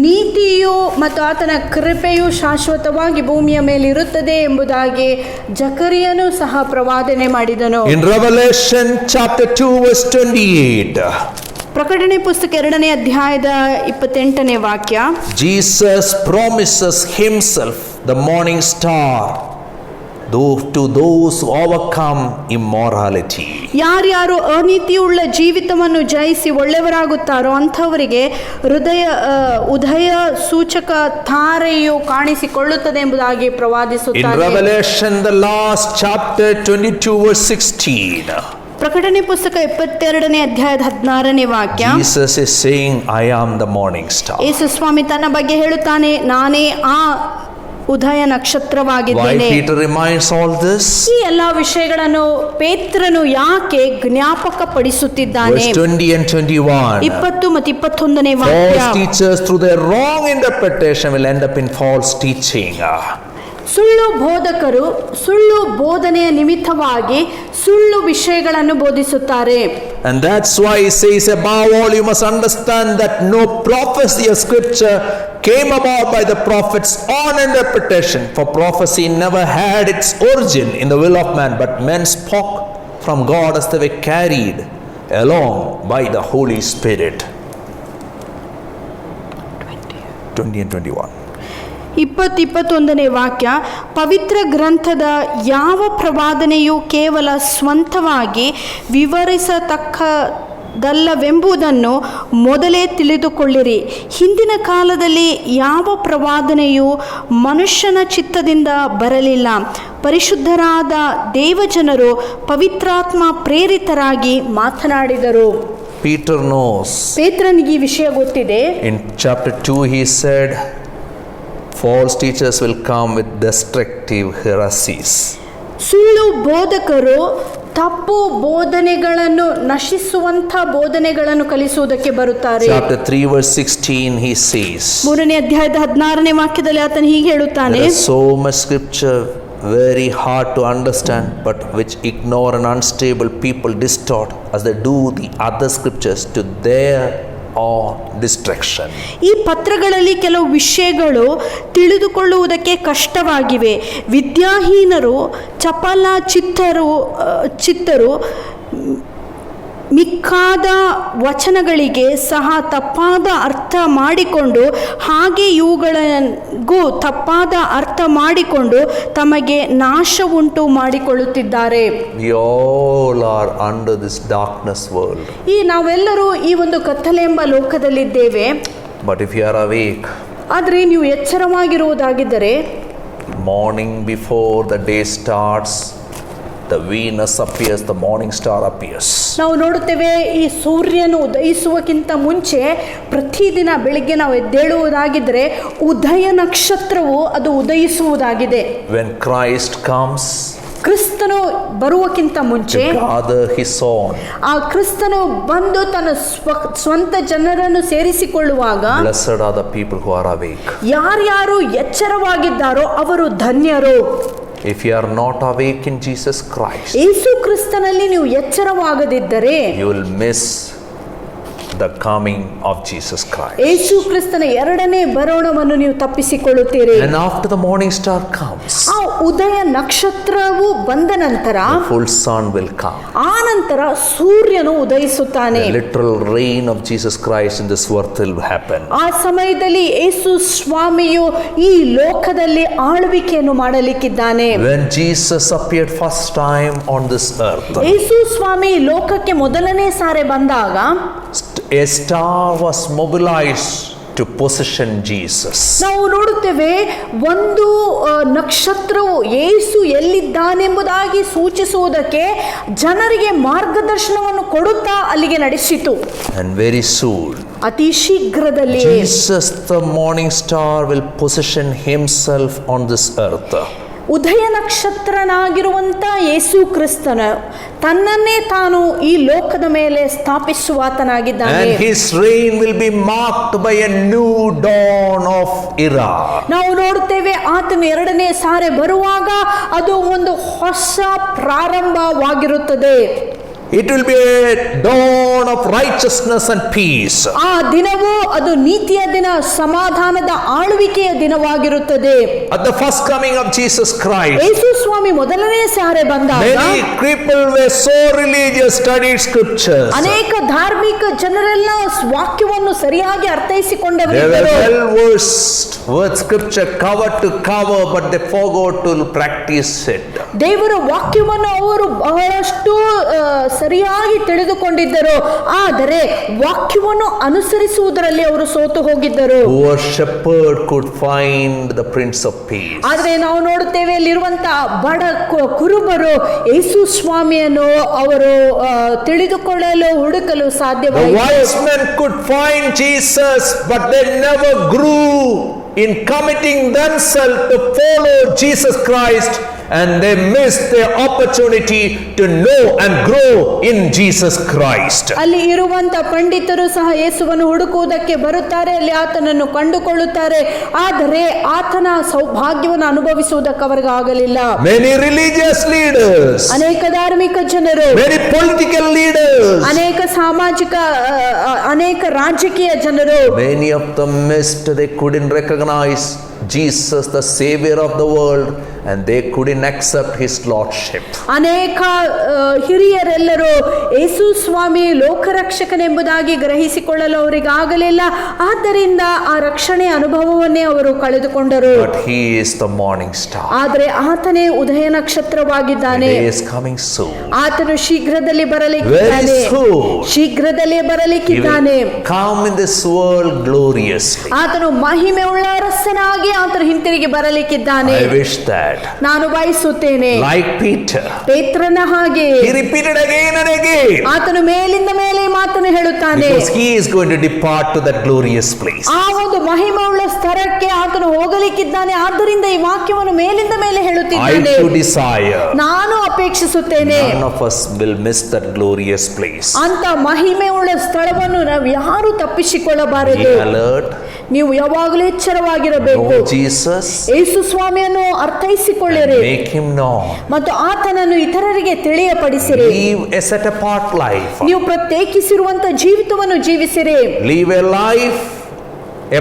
ನೀತಿಯು ಮತ್ತು ಆತನ ಕೃಪೆಯು ಶಾಶ್ವತವಾಗಿ ಭೂಮಿಯ ಮೇಲೆ ಇರುತ್ತದೆ ಎಂಬುದಾಗಿ ಜಕರಿಯನು ಸಹ ಪ್ರವಾದನೆ ಮಾಡಿದನು. In Revelation chapter 2 verse 28, ಪ್ರಕಟಣೆ ಪುಸ್ತಕ 2ನೇ ಅಧ್ಯಾಯದ 28ನೇ ವಾಕ್ಯ, Jesus promises himself the morning star to those who overcome immorality. ಯಾರ್ಯಾರು ಅನೀತಿಯುಳ್ಳ ಜೀವಿತವನ್ನು ಜಯಿಸಿ ಒಳ್ಳೆಯವರಾಗುತ್ತಾರೋ ಅಂಥವರಿಗೆ ಉದಯ ಸೂಚಕ ತಾರೆಯು ಕಾಣಿಸಿಕೊಳ್ಳುತ್ತದೆ ಎಂಬುದಾಗಿ ಪ್ರವಾದಿಸುತ್ತಾರೆ. In Revelation the last chapter 22 verse 16, ಪ್ರಕಟಣೆ ಪುಸ್ತಕ 22ನೇ ಅಧ್ಯಾಯದ 16ನೇ ವಾಕ್ಯ, Jesus is saying, I am the morning star. ಯೇಸು ಸ್ವಾಮಿ ತನ್ನ ಬಗ್ಗೆ ಹೇಳುತ್ತಾನೆ, ನಾನೇ ಆ ಉದಯ Why ನಕ್ಷತ್ರವಾಗಿದ್ದೇನೆ. Peter reminds all this? ಈ ಎಲ್ಲಾ ವಿಷಯಗಳನ್ನು ಪೇತ್ರನು ಯಾಕೆ ಜ್ಞಾಪಕ ಪಡಿಸುತ್ತಿದ್ದಾನೆ? Verse 20 and 21. 20 ಮತ್ತು 21ನೇ ವಾಕ್ಯ, False teachers through their wrong interpretation will end up in false teaching. ಸುಳ್ಳು ಬೋಧಕರು ಸುಳ್ಳು ಬೋಧನೆಯ ನಿಮಿತ್ತವಾಗಿ ಸುಳ್ಳು ವಿಷಯಗಳನ್ನು ಬೋಧಿಸುತ್ತಾರೆ. And that's why he says, above all you must understand that no prophecy of scripture came about by the prophets on interpretation, for prophecy never had its origin in the will of man, but men spoke from God as they were carried along by the Holy Spirit. 20 and 21. 21ನೇ ವಾಕ್ಯ, ಪವಿತ್ರ ಗ್ರಂಥದ ಯಾವ ಪ್ರವಾದನೆಯು ಕೇವಲ ಸ್ವಂತವಾಗಿ ವಿವರಿಸತಕ್ಕದಲ್ಲವೆಂಬುದನ್ನು ಮೊದಲೇ ತಿಳಿದುಕೊಳ್ಳಿರಿ. ಹಿಂದಿನ ಕಾಲದಲ್ಲಿ ಯಾವ ಪ್ರವಾದನೆಯು ಮನುಷ್ಯನ ಚಿತ್ತದಿಂದ ಬರಲಿಲ್ಲ. ಪರಿಶುದ್ಧರಾದ ದೇವಜನರು ಪವಿತ್ರಾತ್ಮ ಪ್ರೇರಿತರಾಗಿ ಮಾತನಾಡಿದರು. Peter knows. ಪೇತ್ರನಿಗೆ ಈ ವಿಷಯ ಗೊತ್ತಿದೆ. In chapter 2 he said, false teachers will come with destructive heresies. ಸುಳ್ಳು ಬೋಧಕರು ತಪ್ಪು ಬೋಧನೆಗಳನ್ನು ನಶಿಸುವಂತ ಬೋಧನೆಗಳನ್ನು ಕಲಿಸುವುದಕ್ಕೆ ಬರುತ್ತಾರೆ. Chapter 3 verse 16 he says, 3ನೇ ಅಧ್ಯಾಯದ 16ನೇ ವಾಕ್ಯದಲ್ಲಿ ಆತನು ಹೀಗೆ ಹೇಳುತ್ತಾನೆ, there is so much scripture very hard to understand, but which ignorant and unstable people distort as they do the other scriptures to their or destruction. ಈ ಪತ್ರಗಳಲ್ಲಿ ಕೆಲವು ವಿಷಯಗಳು ತಿಳಿದುಕೊಳ್ಳುವುದಕ್ಕೆ ಕಷ್ಟವಾಗಿವೆ. ವಿದ್ಯಾಹೀನರು, ಚಪಲ ಚಿತ್ತರು ಮಿಕ್ಕಾದ ವಚನಗಳಿಗೆ ಸಹ ತಪ್ಪಾದ ಅರ್ಥ ಮಾಡಿಕೊಂಡು, ಹಾಗೆ ಇವುಗಳಿಗೂ ತಪ್ಪಾದ ಅರ್ಥ ಮಾಡಿಕೊಂಡು ತಮಗೆ ನಾಶ ಉಂಟು ಮಾಡಿಕೊಳ್ಳುತ್ತಿದ್ದಾರೆ. We all are under this darkness world. ನಾವೆಲ್ಲರೂ ಈ ಒಂದು ಕತ್ತಲೆ ಎಂಬ ಲೋಕದಲ್ಲಿದ್ದೇವೆ. But if you are awake, ಆದರೆ ನೀವು ಎಚ್ಚರವಾಗಿರುವುದಾಗಿದ್ದರೆ, morning before the day starts, the Venus appears, the morning star appears. ನಾವು ನೋಡುತ್ತೇವೆ, ಈ ಸೂರ್ಯನು ಉದಯಿಸುವಕ್ಕಿಂತ ಮುಂಚೆ ಪ್ರತಿದಿನ ಬೆಳಿಗ್ಗೆ ನಾವು ಎದ್ದೇಳುವುದಾಗಿದ್ದರೆ ಉದಯ ನಕ್ಷತ್ರವು ಅದು ಉದಯಿಸುವುದಾಗಿದೆ. When Christ comes, ಕ್ರಿಸ್ತನು ಬರುವಕ್ಕಿಂತ ಮುಂಚೆ to gather his own, ಆ ಕ್ರಿಸ್ತನು ಬಂದು ತನ್ನ ಸ್ವಂತ ಜನರನ್ನು ಸೇರಿಸಿಕೊಳ್ಳುವಾಗ, blessed are the people who are awake. ಯಾರ್ಯಾರು ಎಚ್ಚರವಾಗಿದ್ದಾರೋ ಅವರು ಧನ್ಯರು. If you are not awake in Jesus Christ, ಯೇಸು ಕ್ರಿಸ್ತನಲ್ಲಿ ನೀವು ಎಚ್ಚರವಾಗದಿದ್ದರೆ you will miss the coming of Jesus Christ. ಯೇಸು ಕ್ರಿಸ್ತನ ಎರಡನೇ ಬರೋಣವನ್ನು ನೀವು ತಪ್ಪಿಸಿಕೊಳ್ಳುತ್ತೀರಿ. And after the morning star comes, ಆ ಉದಯ ನಕ್ಷತ್ರವು ಬಂದ ನಂತರ the full sun will come. ಆ ನಂತರ ಸೂರ್ಯನು ಉದಯಿಸುತ್ತಾನೆ. The literal reign of Jesus Christ in this earth will happen. ಆ ಸಮಯದಲ್ಲಿ ಯೇಸು ಸ್ವಾಮಿಯು ಈ ಲೋಕದಲ್ಲಿ ಆಳ್ವಿಕೆಯನ್ನು ಮಾಡಲಿಕ್ಕಿದ್ದಾನೆ. When Jesus appeared first time on this earth, ಯೇಸು ಸ್ವಾಮಿ ಲೋಕಕ್ಕೆ ಮೊದಲನೇ ಸಾರಿ ಬಂದಾಗ a star was mobilized to position Jesus. ನಾವು ನೋಡುತ್ತೇವೆ, ಒಂದು ನಕ್ಷತ್ರವು ಯೇಸು ಎಲ್ಲಿದ್ದಾನೆಂಬುದಾಗಿ ಸೂಚಿಸುವುದಕ್ಕೆ ಜನರಿಗೆ ಮಾರ್ಗದರ್ಶನವನ್ನು ಕೊಡುತ್ತಾ ಅಲ್ಲಿಗೆ ನಡೆಸಿತು. And very soon, ಅತಿ ಶೀಘ್ರದಲ್ಲಿ Jesus the morning star will position himself on this earth. ಉದಯ ನಕ್ಷತ್ರನಾಗಿರುವಂತ ಯೇಸು ಕ್ರಿಸ್ತನ ತನ್ನನ್ನೇ ತಾನು ಈ ಲೋಕದ ಮೇಲೆ ಸ್ಥಾಪಿಸುವಾತನಾಗಿದ್ದಾನೆ. And his reign will be marked by a new dawn of era. ನಾವು ನೋಡುತ್ತೇವೆ, ಆತನು ಎರಡನೇ ಸಾರಿ ಬರುವಾಗ ಅದು ಒಂದು ಹೊಸ ಪ್ರಾರಂಭವಾಗಿರುತ್ತದೆ. It will be a dawn of righteousness and peace. ಆ ದಿನವು ಅದು ನೀತಿಯ ದಿನ, ಸಮಾಧಾನದ ಆಳ್ವಿಕೆಯ ದಿನವಾಗಿರುತ್ತದೆ. At the first coming of Jesus Christ, ಯೇಸು ಸ್ವಾಮಿ ಮೊದಲನೇ ಸಾರಿ ಬಂದಾಗ many people were so religious, studied scriptures. ಅನೇಕ ಧಾರ್ಮಿಕ ಜನರೆಲ್ಲ ವಾಕ್ಯವನ್ನು ಸರಿಯಾಗಿ They were ಅರ್ಥೈಸಿಕೊಂಡವರಿದ್ದರು. well versed with scripture cover to cover, but they forgot to practice it. ದೇವರ ವಾಕ್ಯವನ್ನು ಅವರು ಬಹಳಷ್ಟು ಸರಿಯಾಗಿ ತಿಳಿದುಕೊಂಡಿದ್ದರು, ಆದರೆ ವಾಕ್ಯವನ್ನು ಅನುಸರಿಸುವುದರಲ್ಲಿ ಅವರು ಸೋತು ಹೋಗಿದ್ದರು. Poor shepherd could find the Prince of Peace. ಆದರೆ ನಾವು ನೋಡುತ್ತೇವೆ, ಇಲ್ಲಿರುವಂತಹ ಬಡ ಕುರುಬರು ಯೇಸು ಸ್ವಾಮಿಯನ್ನು ಅವರು ತಿಳಿದುಕೊಳ್ಳಲು ಹುಡುಕಲು The ಸಾಧ್ಯವಾಯಿತು. wise men could find Jesus, but they never grew in committing themselves to follow Jesus Christ, and they missed their opportunity to know and grow in Jesus Christ. ಅಲ್ಲಿ ಇರುವಂತ ಪಂಡಿತರು ಸಹ ಯೇಸುವನ್ನು ಹುಡುಕುವುದಕ್ಕೆ ಬರುತ್ತಾರೆ, ಅಲ್ಲಿ ಆತನನ್ನು ಕಂಡುಕೊಳ್ಳುತ್ತಾರೆ, ಆದರೆ ಆತನ ಸೌಭಾಗ್ಯವನ್ನು ಅನುಭವಿಸುವುದಕ್ಕೆ ಅವರಿಗೆ ಆಗಲಿಲ್ಲ. Many religious leaders, ಅನೇಕ ಧಾರ್ಮಿಕ ಜನರು, many political leaders, ಅನೇಕ ಸಾಮಾಜಿಕ ಅನೇಕ ರಾಜಕೀಯ ಜನರು, many of them missed. They couldn't recognize Jesus, the Savior of the world, and they couldn't accept his lordship. ಅನೇಕ ಹಿರಿಯರೆಲ್ಲರೂ ಯೇಸು ಸ್ವಾಮಿ ಲೋಕರಕ್ಷಕನೆಂಬುದಾಗಿ ಗ್ರಹಿಸಿಕೊಳ್ಳಲು ಅವರಿಗೆ ಆಗಲಿಲ್ಲ, ಆದ್ದರಿಂದ ಆ ರಕ್ಷಣೆ ಅನುಭವವನ್ನೇ ಅವರು ಕಳೆದುಕೊಂಡರು. But he is the morning star. ಆದರೆ ಆತನೇ ಉದಯ ನಕ್ಷತ್ರವಾಗಿದ್ದಾನೆ. He is coming soon. ಆತನು ಶೀಘ್ರದಲ್ಲಿ ಬರಲಿಕ್ಕಿದ್ದಾನೆ. Very soon. ಶೀಘ್ರದಲ್ಲೇ He ಬರಲಿಕ್ಕಿದ್ದಾನೆ. will come in this world gloriously. ಆತನು ಮಹಿಮೆ ಉಳ್ಳ ಅರಸನಾಗಿ ಆತನು ಹಿಂತಿರುಗಿ ಬರಲಿಕ್ಕಿದ್ದಾನೆ. I wish that, ನಾನು ಬಯಸುತ್ತೇನೆ, like Peter, ಪೇತ್ರನ ಹಾಗೆ he repeated again and again, ಆತನು ಮೇಲಿಂದ ಮೇಲೆ ಮಾತನ್ನು ಹೇಳುತ್ತಾನೆ, because he is going to depart to that glorious place. ಆ ಒಂದು ಮಹಿಮೆ ಉಳ್ಳ ಸ್ಥಳಕ್ಕೆ ಆತನು ಹೋಗಲಿಕ್ಕಿದ್ದಾನೆ. ಆದ್ದರಿಂದ ಈ ವಾಕ್ಯವನ್ನು ಮೇಲಿಂದ ಮೇಲೆ I ಹೇಳುತ್ತಿದ್ದಾನೆ. too desire ನಾನು ಅಪೇಕ್ಷಿಸುತ್ತೇನೆ, none of us will miss that glorious place. ಅಂತ ಮಹಿಮೆ ಉಳ್ಳ ಸ್ಥಳವನ್ನು ನಾವು ಯಾರು Be ತಪ್ಪಿಸಿಕೊಳ್ಳಬಾರದು. alert, ನೀವು ಯಾವಾಗಲೂ ಎಚ್ಚರವಾಗಿರಬೇಕು. Know Jesus. ಯೇಸು ಸ್ವಾಮಿಯನ್ನು ಅರ್ಥೈಸಿಕೊಳ್ಳಿರಿ Make him known. ಮತ್ತು ಆತನನ್ನು ಇತರರಿಗೆ ತಿಳಿಯಪಡಿಸಿರಿ. Live a set apart life. ನೀವು ಪ್ರತ್ಯೇಕಿಸಿರುವಂತ ಜೀವಿತವನ್ನು ಜೀವಿಸಿರಿ. Live a life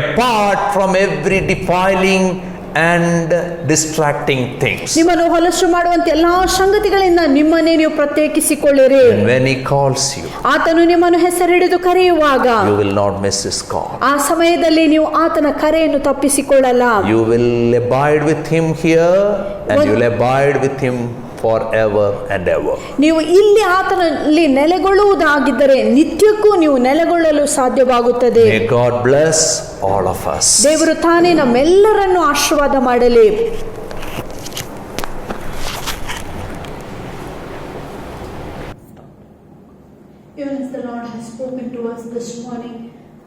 apart from every defiling and distracting things. ನಿಮ್ಮನ್ನು ಹೊಲಸು ಮಾಡುವಂತ ಎಲ್ಲಾ ಸಂಗತಿಗಳಿಂದ ನಿಮ್ಮನ್ನೇ ನೀವು ಪ್ರತ್ಯೇಕಿಸಿಕೊಳ್ಳಿರಿ. And when he calls you, ಆತನು ನಿಮ್ಮನ್ನು ಹೆಸರಿಡಿದು ಕರೆಯುವಾಗ you will not miss his call. ಆ ಸಮಯದಲ್ಲಿ ನೀವು ಆತನ ಕರೆಯನ್ನು ತಪ್ಪಿಸಿಕೊಳ್ಳಲ್ಲ. You will abide with him here and you will abide with him forever and ever. ನೀವು ಇಲ್ಲಿ ಆತನಲ್ಲಿ ನೆಲೆಗೊಳ್ಳುವುದಾಗಿದ್ದರೆ ನಿತ್ಯಕ್ಕೂ ನೀವು ನೆಲೆಗೊಳ್ಳಲು ಸಾಧ್ಯವಾಗುತ್ತದೆ. May God bless all of us. ದೇವರು ತಾನೇ ನಮ್ಮೆಲ್ಲರನ್ನು ಆಶೀರ್ವಾದ ಮಾಡಲಿ. Even as the Lord has spoken to us this morning,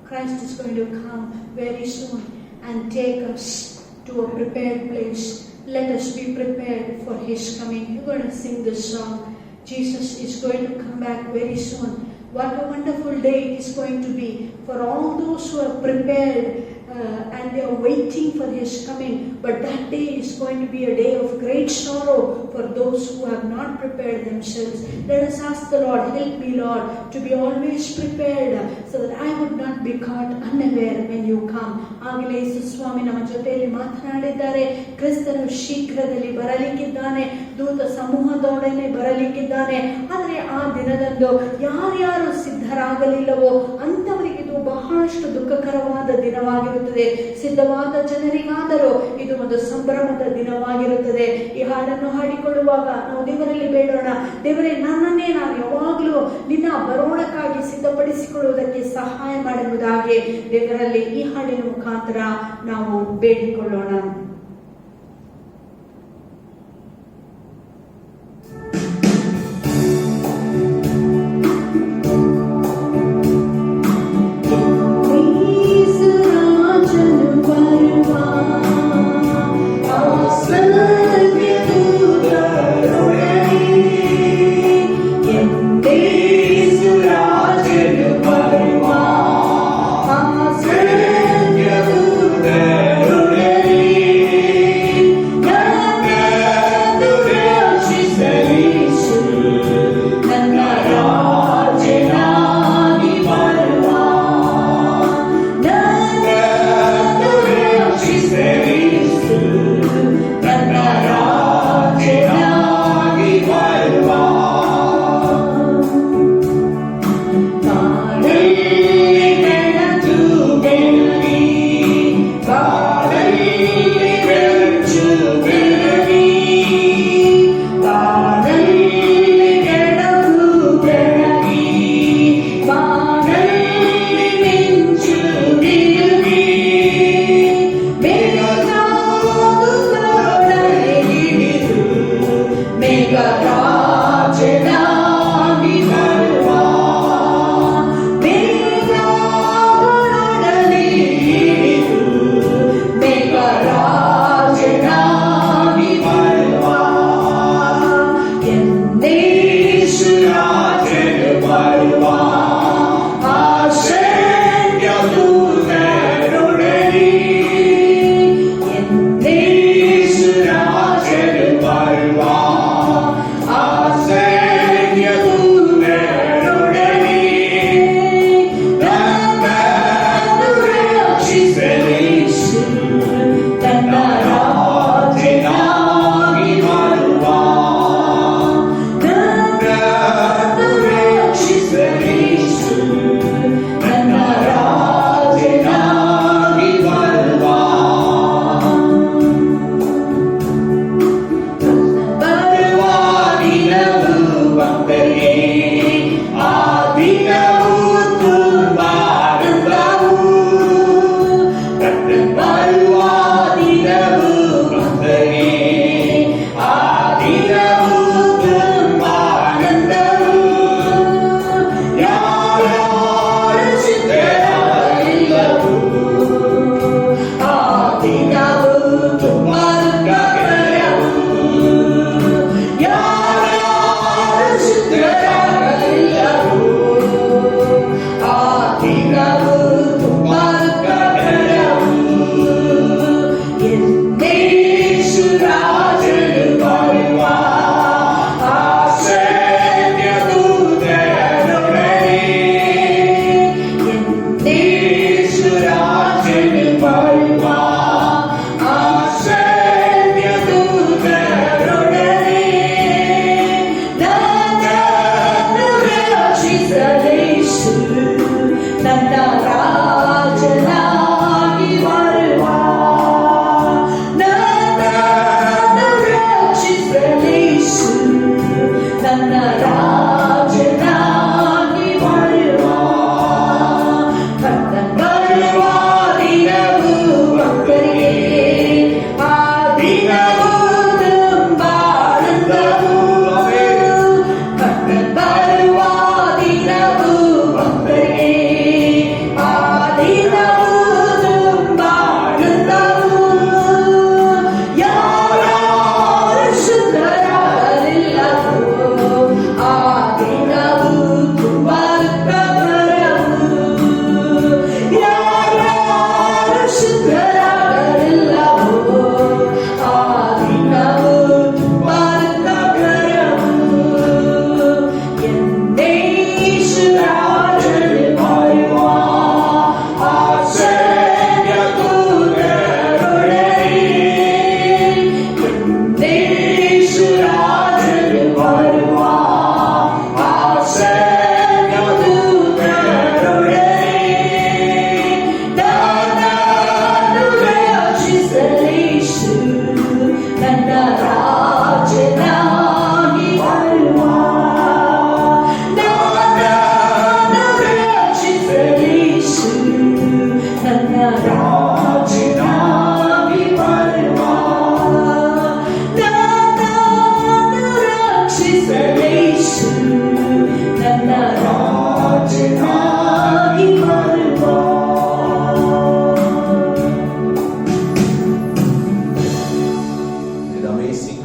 Christ is going to come very soon and take us to a prepared place. Let us be prepared for His coming. We're going to sing this song. Jesus is going to come back very soon. What a wonderful day it is going to be for all those who are prepared and they are waiting for His coming. But that day is going to be a day of great sorrow for those who have not prepared themselves. Let us ask the Lord, help me Lord, to be always prepared so that I would not be caught unaware when you come. ಆಗಲೇ ಯೇಸು ಸ್ವಾಮಿ ನಮ್ಮ ಜೊತೆಯಲ್ಲಿ ಮಾತನಾಡಿದ್ದಾರೆ. ಕ್ರಿಸ್ತನು ಶೀಘ್ರದಲ್ಲಿ ಬರಲಿಕ್ಕಿದ್ದಾನೆ, ದೂತ ಸಮೂಹದೊಡನೆ ಬರಲಿಕ್ಕಿದ್ದಾನೆ. ಆದರೆ ಆ ದಿನದಂದು ಯಾರ್ಯಾರು ಸಿದ್ಧರಾಗಲಿಲ್ಲವೋ ಅಂತವರಿಗೆ ಇದು ಬಹಳಷ್ಟು ದುಃಖಕರವಾದ ದಿನವಾಗಿರುತ್ತದೆ. ಸಿದ್ಧವಾದ ಜನರಿಗಾದರೂ ಇದು ಒಂದು ಸಂಭ್ರಮದ ದಿನವಾಗಿರುತ್ತದೆ. ಈ ಹಾಡನ್ನು ಹಾಡಿಕೊಳ್ಳುವಾಗ ನಾವು ದೇವರಲ್ಲಿ ಬೇಡೋಣ, ದೇವರೇ ನನ್ನನ್ನೇ ನಾನು ಯಾವಾಗಲೂ ನಿನ್ನ ಬರೋಣಕ್ಕಾಗಿ ಸಿದ್ಧಪಡಿಸಿಕೊಳ್ಳುವುದಕ್ಕೆ ಸಹಾಯ ಮಾಡುವುದಾಗಿ ದೇವರಲ್ಲಿ ಈ ಹಾಡಿನ ಮುಖಾಂತರ ನಾವು ಬೇಡಿಕೊಳ್ಳೋಣ. Thank you.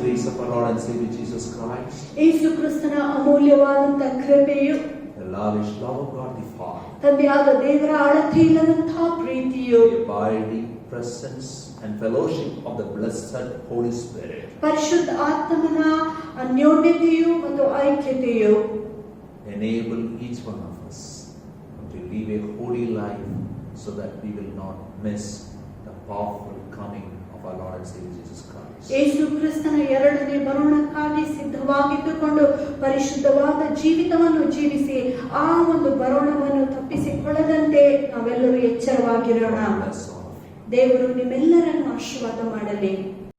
grace of our Lord and Savior Jesus Christ, ಯೇಸು ಕ್ರಿಸ್ತನ ಅಮೂಲ್ಯವಾದಂತಹ ಕೃಪೆಯು, the lavish love of God the Father, ತಂದೆಯಾದ ದೇವರ ಅಳತೆ ಇಲ್ಲದಂತಹ ಪ್ರೀತಿಯು, the abiding presence and fellowship of the blessed Holy Spirit ಪರಿಶುದ್ಧ ಆತ್ಮನ ಅನ್ಯೋನ್ಯತೆಯು ಮತ್ತು ಐಕ್ಯತೆಯು enable each one of us to live a holy life so that we will not miss the powerful coming of our Lord and Savior Jesus Christ. ಯೇಸು ಕ್ರಿಸ್ತನ ಎರಡನೇ ಬರೋಣಕ್ಕಾಗಿ ಸಿದ್ಧವಾಗಿದ್ದುಕೊಂಡು ಪರಿಶುದ್ಧವಾದ ಜೀವಿತವನ್ನು ಜೀವಿಸಿ ಆ ಒಂದು ಬರೋಣವನ್ನು ತಪ್ಪಿಸಿಕೊಳ್ಳದಂತೆ ನಾವೆಲ್ಲರೂ ಎಚ್ಚರವಾಗಿರೋಣ. God bless all of you. ದೇವರು ನಿಮ್ಮೆಲ್ಲರನ್ನು ಆಶೀರ್ವಾದ ಮಾಡಲಿ.